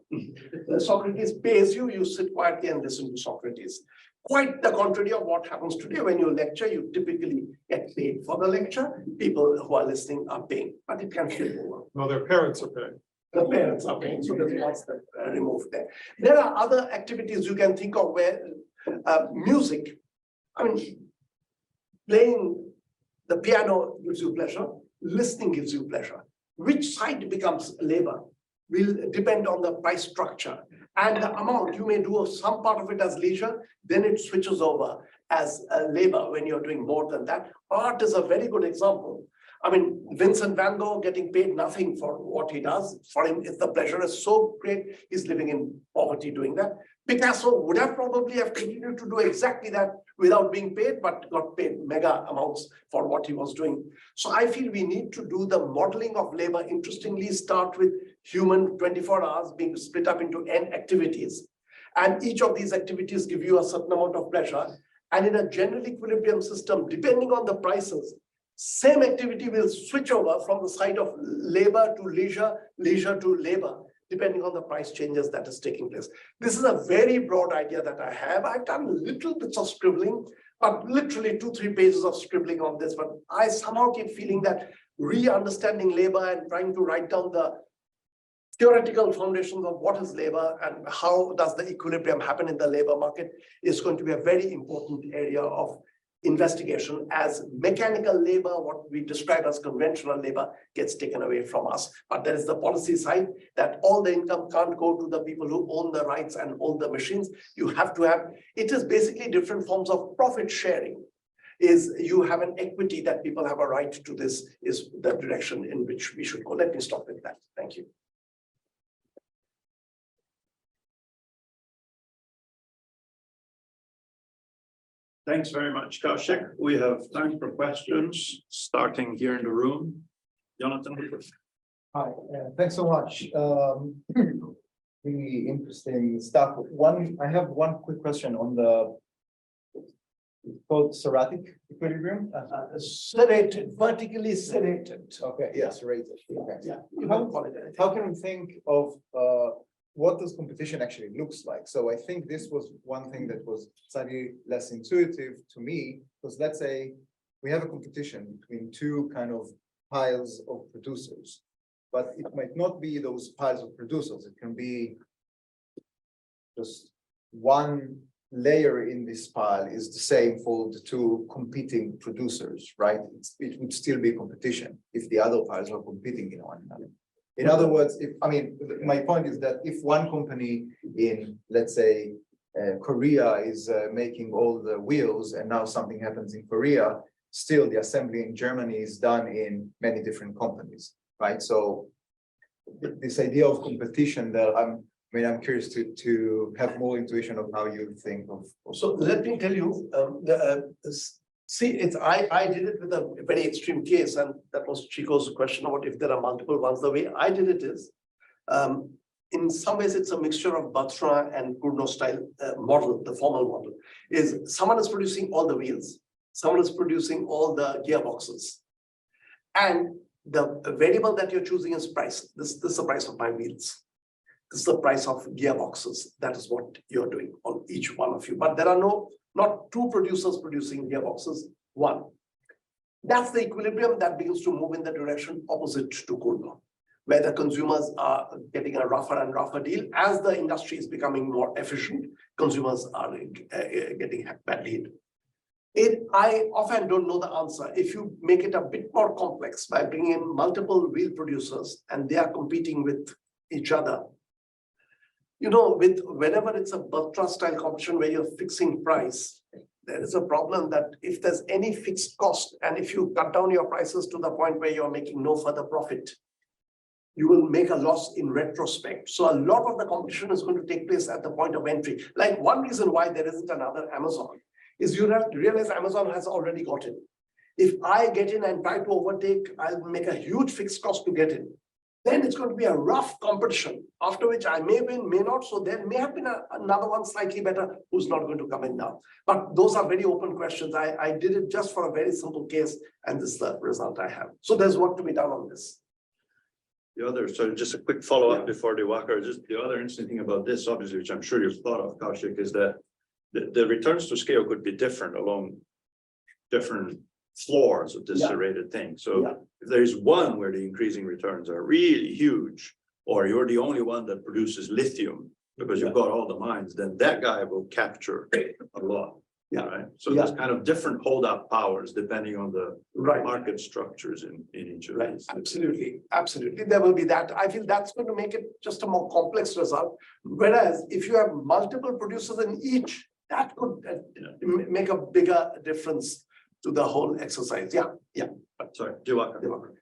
Socrates pays you, you sit quietly and listen to Socrates. Quite the contrary of what happens today. When you lecture, you typically get paid for the lecture. People who are listening are paying, but it can flip over. No, their parents are paying. The parents are paying, so that's what's removed there. There are other activities you can think of where music, I mean, playing the piano gives you pleasure, listening gives you pleasure. Which side becomes labor will depend on the price structure and the amount. You may do some part of it as leisure, then it switches over as labor when you're doing more than that. Art is a very good example. I mean, Vincent van Gogh getting paid nothing for what he does. For him, if the pleasure is so great, he's living in poverty doing that. Picasso would have probably have continued to do exactly that without being paid, but got paid mega amounts for what he was doing. So I feel we need to do the modeling of labor. Interestingly, start with human 24 hours being split up into n activities. And each of these activities give you a certain amount of pleasure. And in a general equilibrium system, depending on the prices, same activity will switch over from the side of labor to leisure, leisure to labor, depending on the price changes that is taking place. This is a very broad idea that I have. I've done little bits of scribbling, but literally 2-3 pages of scribbling on this. But I somehow keep feeling that re-understanding labor and trying to write down the theoretical foundations of what is labor and how does the equilibrium happen in the labor market is going to be a very important area of investigation as mechanical labor, what we describe as conventional labor, gets taken away from us. But there is the policy side that all the income can't go to the people who own the rights and own the machines. You have to have, it is basically different forms of profit sharing. Is you have an equity that people have a right to. This is the direction in which we should go. Let me stop with that. Thank you. Thanks very much, Kaushik. We have time for questions, starting here in the room. Jonathan. Hi, thanks so much. Really interesting stuff. I have one quick question on the called serratic equilibrium. Serrated, vertically serrated. Okay, yeah, serrated. Okay. Yeah, you don't call it anything. How can we think of what does competition actually looks like? So I think this was one thing that was slightly less intuitive to me, because let's say we have a competition between two kind of piles of producers, but it might not be those piles of producers. It can be just one layer in this pile is the same for the two competing producers, right? It would still be competition if the other piles are competing in one another. In other words, my point is that if one company in, let's say, Korea is making all the wheels and now something happens in Korea, still the assembly in Germany is done in many different companies, right? So this idea of competition that I mean, I'm curious to have more intuition of how you think of. So let me tell you, I did it with a very extreme case, and that was Chico's question about if there are multiple ones. The way I did it is, in some ways, it's a mixture of Batra and Curno style model. The formal model is someone is producing all the wheels, someone is producing all the gearboxes, and the variable that you're choosing is price. This is the price of my wheels. This is the price of gearboxes. That is what you're doing on each one of you. But there are not two producers producing gearboxes, one. That's the equilibrium that begins to move in the direction opposite to Curno, where the consumers are getting a rougher and rougher deal. As the industry is becoming more efficient, consumers are getting badly hit. I often don't know the answer. If you make it a bit more complex by bringing in multiple wheel producers and they are competing with each other, whenever it's a Batra style competition where you're fixing price, there is a problem that if there's any fixed cost and if you cut down your prices to the point where you're making no further profit, you will make a loss in retrospect. So a lot of the competition is going to take place at the point of entry. Like one reason why there isn't another Amazon is you have to realize Amazon has already got in. If I get in and try to overtake, I'll make a huge fixed cost to get in. Then it's going to be a rough competition, after which I may win, may not. So there may have been another one slightly better who's not going to come in now. But those are very open questions. I did it just for a very simple case, and this is the result I have. So there's work to be done on this. The other, so just a quick follow-up before Diwakar, just the other interesting thing about this, obviously, which I'm sure you've thought of, Kaushik, is that the returns to scale could be different along different floors of this serrated thing. So if there's one where the increasing returns are really huge, or you're the only one that produces lithium because you've got all the mines, then that guy will capture a lot. Right. So there's kind of different hold-up powers depending on the market structures in each of these. Absolutely. Absolutely. There will be that. I feel that's going to make it just a more complex result. Whereas if you have multiple producers in each, that could make a bigger difference to the whole exercise. Sorry, Diwakar.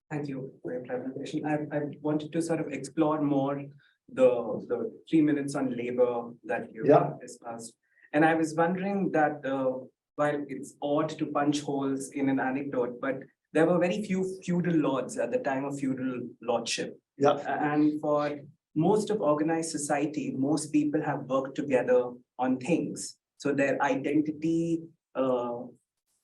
Thank you for your presentation. I wanted to sort of explore more the 3 minutes on labor that you discussed. And I was wondering that while it's odd to punch holes in an anecdote, but there were very few feudal lords at the time of feudal lordship. And for most of organized society, most people have worked together on things. So their identity for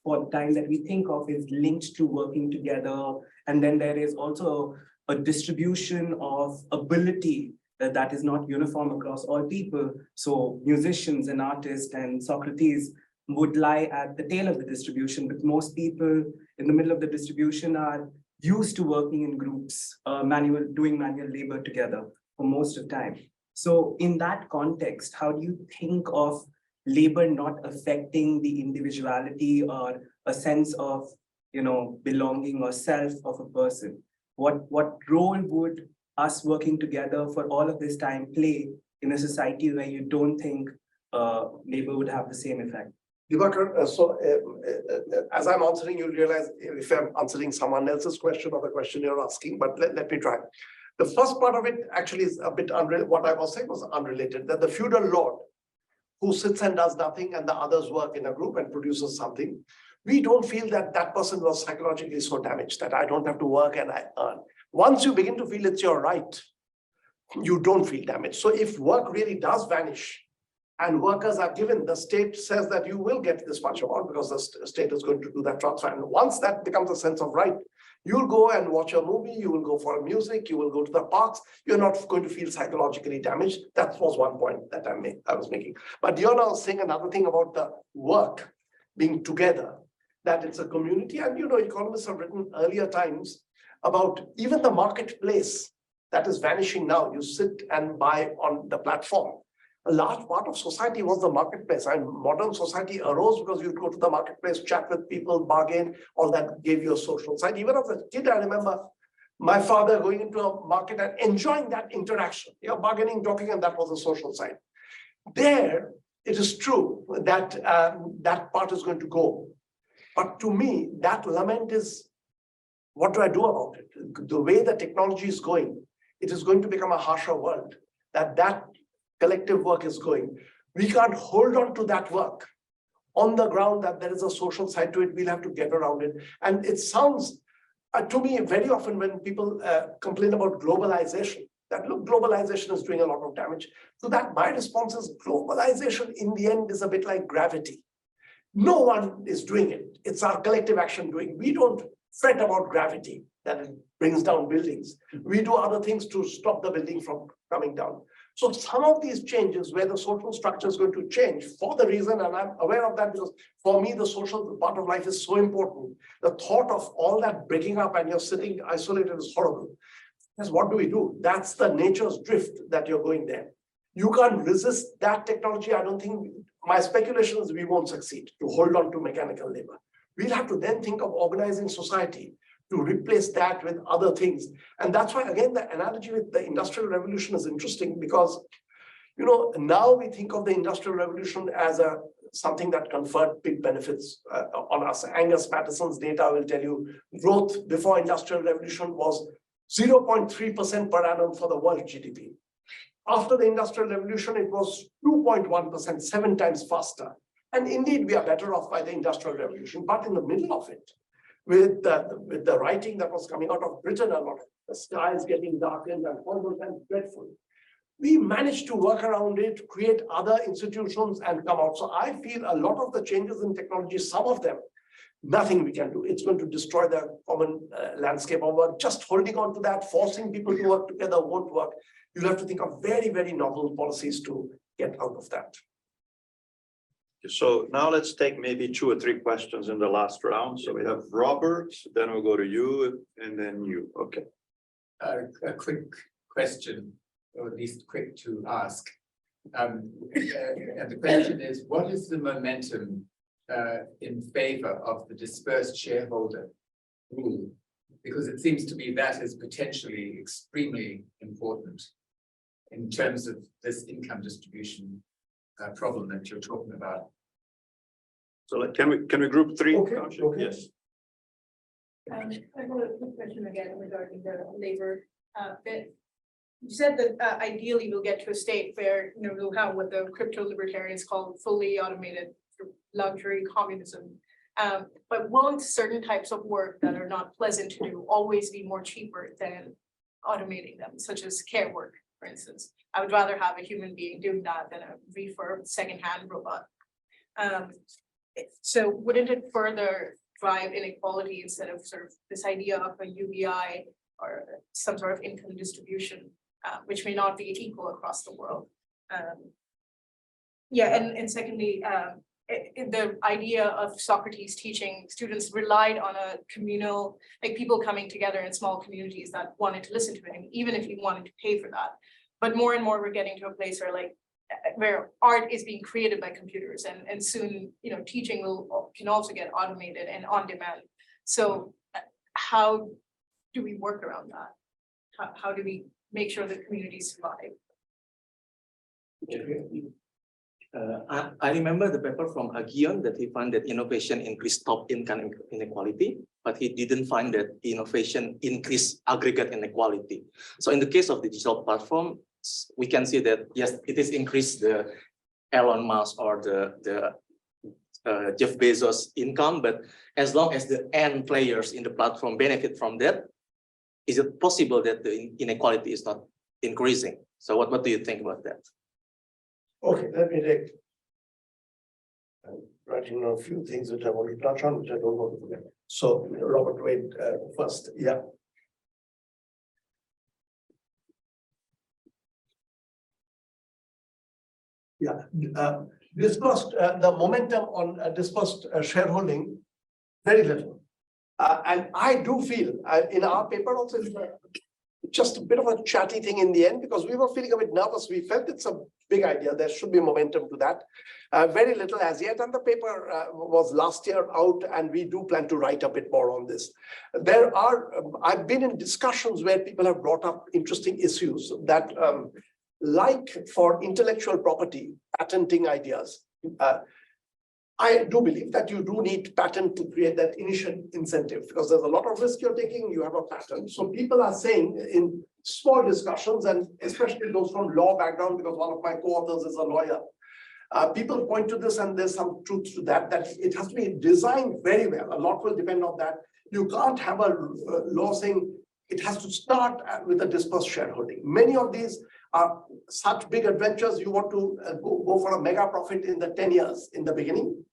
the time that we think of is linked to working together. And then there is also a distribution of ability that is not uniform across all people. So musicians and artists and Socrates would lie at the tail of the distribution, but most people in the middle of the distribution are used to working in groups, doing manual labor together for most of the time. So in that context, how do you think of labor not affecting the individuality or a sense of, belonging or self of a person? What role would us working together for all of this time play in a society where you don't think labor would have the same effect? Diwakar, as I'm answering, you realize if I'm answering someone else's question or the question you're asking, but let me try. The first part of it actually is a bit unrelated. What I was saying was unrelated, that the feudal lord who sits and does nothing and the others work in a group and produces something, we don't feel that that person was psychologically so damaged that I don't have to work and I earn. Once you begin to feel it's your right, you don't feel damaged. So if work really does vanish and workers are given, the state says that you will get this much amount because the state is going to do that transfer. And once that becomes a sense of right, you'll go and watch a movie, you will go for music, you will go to the parks. You're not going to feel psychologically damaged. That was one point that I was making. But you're now saying another thing about the work being together, that it's a community. And economists have written earlier times about even the marketplace that is vanishing now. You sit and buy on the platform. A large part of society was the marketplace, and modern society arose because you'd go to the marketplace, chat with people, bargain, all that gave you a social side. Even as a kid, I remember my father going into a market and enjoying that interaction, bargaining, talking, and that was the social side. There, it is true that that part is going to go. But to me, that lament is, what do I do about it? The way the technology is going, it is going to become a harsher world. that collective work is going. We can't hold on to that work on the ground that there is a social side to it. We'll have to get around it. And it sounds to me very often when people complain about globalization, that look, globalization is doing a lot of damage. So that my response is globalization in the end is a bit like gravity. No one is doing it. It's our collective action doing. We don't fret about gravity that it brings down buildings. We do other things to stop the building from coming down. So some of these changes where the social structure is going to change for the reason, and I'm aware of that because for me, the social part of life is so important. The thought of all that breaking up and you're sitting isolated is horrible. Because what do? That's the nature's drift that you're going there. You can't resist that technology. I don't think, my speculation is we won't succeed to hold on to mechanical labor. We'll have to then think of organizing society to replace that with other things. And that's why, again, the analogy with the Industrial Revolution is interesting because, you know, now we think of the Industrial Revolution as something that conferred big benefits on us. Angus Patterson's data will tell you growth before Industrial Revolution was 0.3% per annum for the world GDP. After the Industrial Revolution, it was 2.1%, 7 times faster. And indeed, we are better off by the Industrial Revolution. But in the middle of it, with the writing that was coming out of Britain a lot, the sky is getting darkened and horrible and dreadful. We managed to work around it, create other institutions and come out. So I feel a lot of the changes in technology, some of them, nothing we can do. It's going to destroy the common landscape of work. Just holding on to that, forcing people to work together won't work. You'll have to think of very, very novel policies to get out of that. So now let's take maybe 2 or 3 questions in the last round. So we have Robert, then we'll go to you, and then you. Okay. A quick question, or at least quick to ask. And the question is, what is the momentum in favor of the dispersed shareholder rule? Because it seems to me that is potentially extremely important in terms of this income distribution problem that you're talking about. So can we group 3? Okay, Kaushik? okay. Yes. I have a quick question again regarding the labor bit. You said that ideally we'll get to a state where we'll have what the crypto libertarians call fully automated luxury communism. But won't certain types of work that are not pleasant to do always be more cheaper than automating them, such as care work, for instance? I would rather have a human being doing that than a refurbed secondhand robot. So wouldn't it further drive inequality instead of sort of this idea of a UBI or some sort of income distribution, which may not be equal across the world? And secondly, the idea of Socrates teaching students relied on a communal, like people coming together in small communities that wanted to listen to him, even if you wanted to pay for that. But more and more we're getting to a place where art is being created by computers, and soon teaching can also get automated and on demand. So how do we work around that? How do we make sure that communities survive? I remember the paper from Agion that he found that innovation increased top income inequality, but he didn't find that innovation increased aggregate inequality. So in the case of the digital platform, we can see that yes, it is increased the Elon Musk or the Jeff Bezos income, but as long as the end players in the platform benefit from that, is it possible that the inequality is not increasing? So what do you think about that? Okay, let me take. I'm writing a few things which I want to touch on, which I don't want to forget. So Robert Wade first, yeah. Yeah, dispersed the momentum on dispersed shareholding, very little. And I do feel in our paper also, just a bit of a chatty thing in the end, because we were feeling a bit nervous. We felt it's a big idea. There should be momentum to that. Very little as yet. And the paper was last year out, and we do plan to write a bit more on this. There are, I've been in discussions where people have brought up interesting issues that, like for intellectual property, patenting ideas. I do believe that you do need patent to create that initial incentive, because there's a lot of risk you're taking, you have a patent. So people are saying in small discussions, and especially those from law background, because one of my co-authors is a lawyer. People point to this, and there's some truth to that, that it has to be designed very well. A lot will depend on that. You can't have a law saying it has to start with a dispersed shareholding. Many of these are such big adventures, you want to go for a mega profit in the 10 years in the beginning.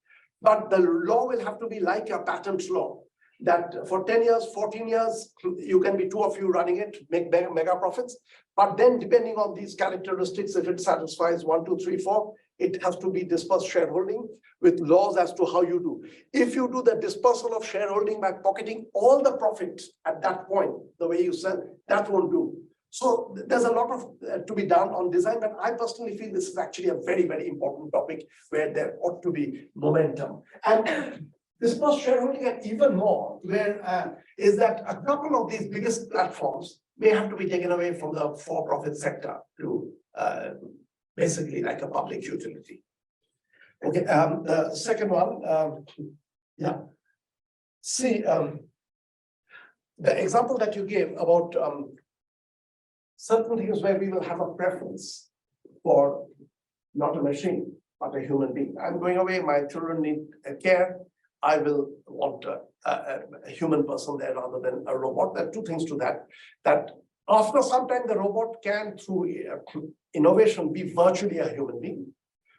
But the law will have to be like a patent law, that for 10 years, 14 years, you can be two of you running it, make mega profits. But then depending on these characteristics, if it satisfies 1, 2, 3, 4, it has to be dispersed shareholding with laws as to how you do. If you do the dispersal of shareholding by pocketing all the profit at that point, the way you sell, that won't do. So there's a lot of to be done on design, but I personally feel this is actually a very, very important topic where there ought to be momentum. And dispersed shareholding, and even more, where is that a couple of these biggest platforms may have to be taken away from the for-profit sector to basically like a public utility. Okay, the second one, yeah. See, the example that you gave about certain things where we will have a preference for not a machine, but a human being. I'm going away, my children need care. I will want a human person there rather than a robot. There are two things to that, that after some time, the robot can, through innovation, be virtually a human being.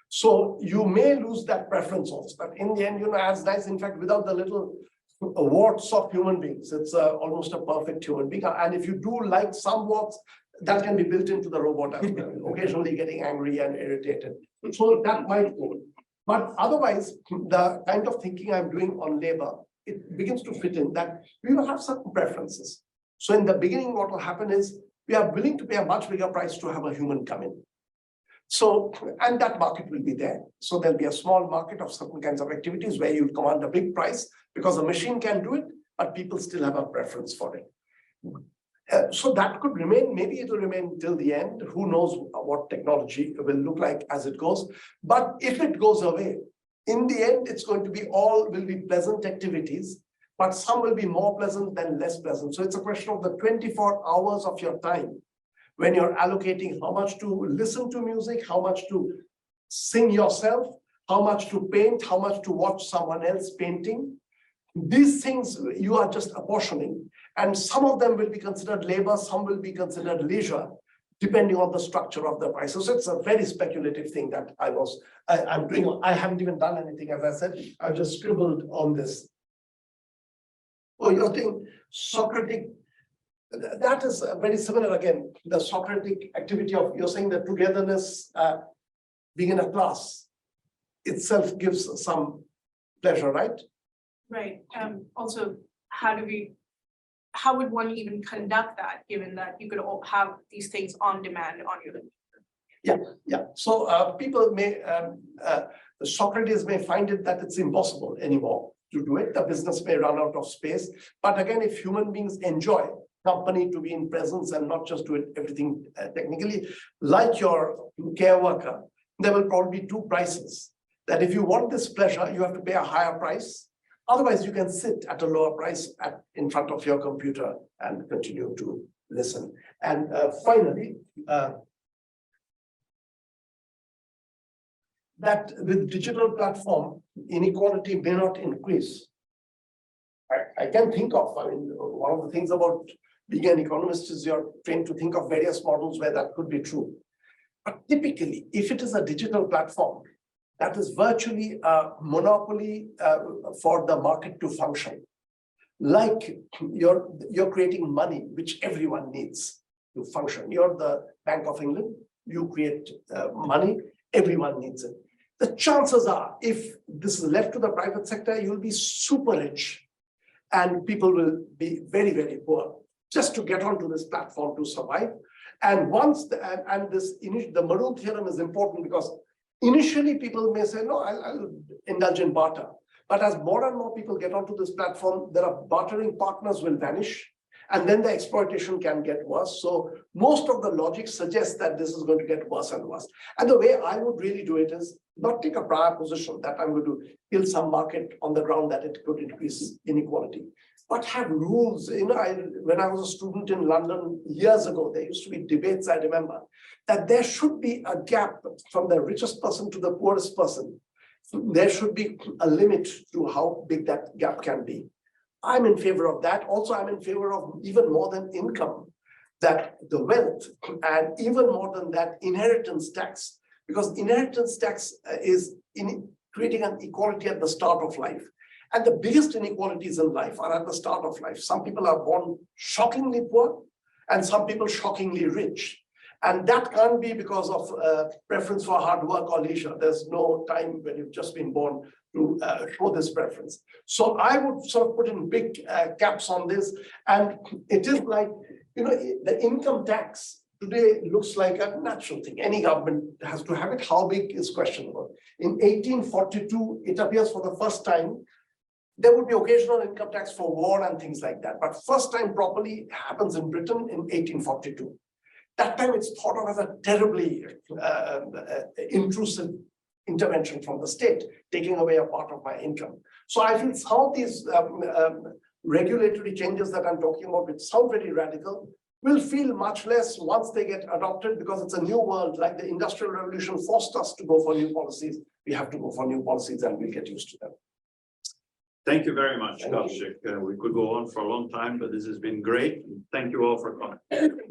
So you may lose that preference also, but in the end, you know, as nice, in fact, without the little warts of human beings, it's almost a perfect human being. And if you do like some warts, that can be built into the robot as well, occasionally getting angry and irritated. So that might go. But otherwise, the kind of thinking I'm doing on labor, it begins to fit in that we will have certain preferences. So in the beginning, what will happen is we are willing to pay a much bigger price to have a human come in. So, and that market will be there. So there'll be a small market of certain kinds of activities where you'll command a big price because a machine can do it, but people still have a preference for it. So that could remain, maybe it will remain till the end. Who knows what technology will look like as it goes. But if it goes away, in the end, it's going to be all will be pleasant activities, but some will be more pleasant than less pleasant. So it's a question of the 24 hours of your time when you're allocating how much to listen to music, how much to sing yourself, how much to paint, how much to watch someone else painting. These things you are just apportioning, and some of them will be considered labor, some will be considered leisure, depending on the structure of the prices. So it's a very speculative thing that I'm doing. I haven't even done anything, as I said. I've just scribbled on this. Oh, you're saying Socratic. That is very similar again. The Socratic activity of you're saying that togetherness, being in a class, itself gives some pleasure, right? Right. Also, how would one even conduct that, given that you could all have these things on demand on your computer? Yeah. So people may, Socrates may find it that it's impossible anymore to do it. The business may run out of space. But again, if human beings enjoy company to be in presence and not just do it everything technically, like your care worker, there will probably be two prices. That if you want this pleasure, you have to pay a higher price. Otherwise, you can sit at a lower price in front of your computer and continue to listen. And finally, that with digital platform, inequality may not increase. I can think of, I mean, one of the things about being an economist is you're trained to think of various models where that could be true. But typically, if it is a digital platform, that is virtually a monopoly for the market to function. Like you're creating money, which everyone needs to function. You're the Bank of England, you create money, everyone needs it. The chances are, if this is left to the private sector, you'll be super rich and people will be very, very poor just to get onto this platform to survive. And once, the Maroon theorem is important because initially, people may say, no, I'll indulge in barter. But as more and more people get onto this platform, there are bartering partners will vanish, and then the exploitation can get worse. So most of the logic suggests that this is going to get worse and worse. And the way I would really do it is not take a prior position that I'm going to kill some market on the ground that it could increase inequality. but have rules. You know, when I was a student in London years ago, there used to be debates, I remember, that there should be a gap from the richest person to the poorest person. There should be a limit to how big that gap can be. I'm in favor of that. Also, I'm in favor of even more than income, that the wealth, and even more than that, inheritance tax, because inheritance tax is creating an equality at the start of life. And the biggest inequalities in life are at the start of life. Some people are born shockingly poor, and some people shockingly rich. And that can't be because of preference for hard work or leisure. There's no time when you've just been born to show this preference. So I would sort of put in big caps on this. And it is like, you know, the income tax today looks like a natural thing. Any government has to have it. How big is questionable. In 1842, it appears for the first time, there would be occasional income tax for war and things like that. But first time properly happens in Britain in 1842. That time it's thought of as a terribly intrusive intervention from the state, taking away a part of my income. So I feel some of these regulatory changes that I'm talking about, which sound very radical, will feel much less once they get adopted, because it's a new world. Like the Industrial Revolution forced us to go for new policies. We have to go for new policies and we'll get used to them. Thank you very much, Kaushik. We could go on for a long time, but this has been great. Thank you all for coming.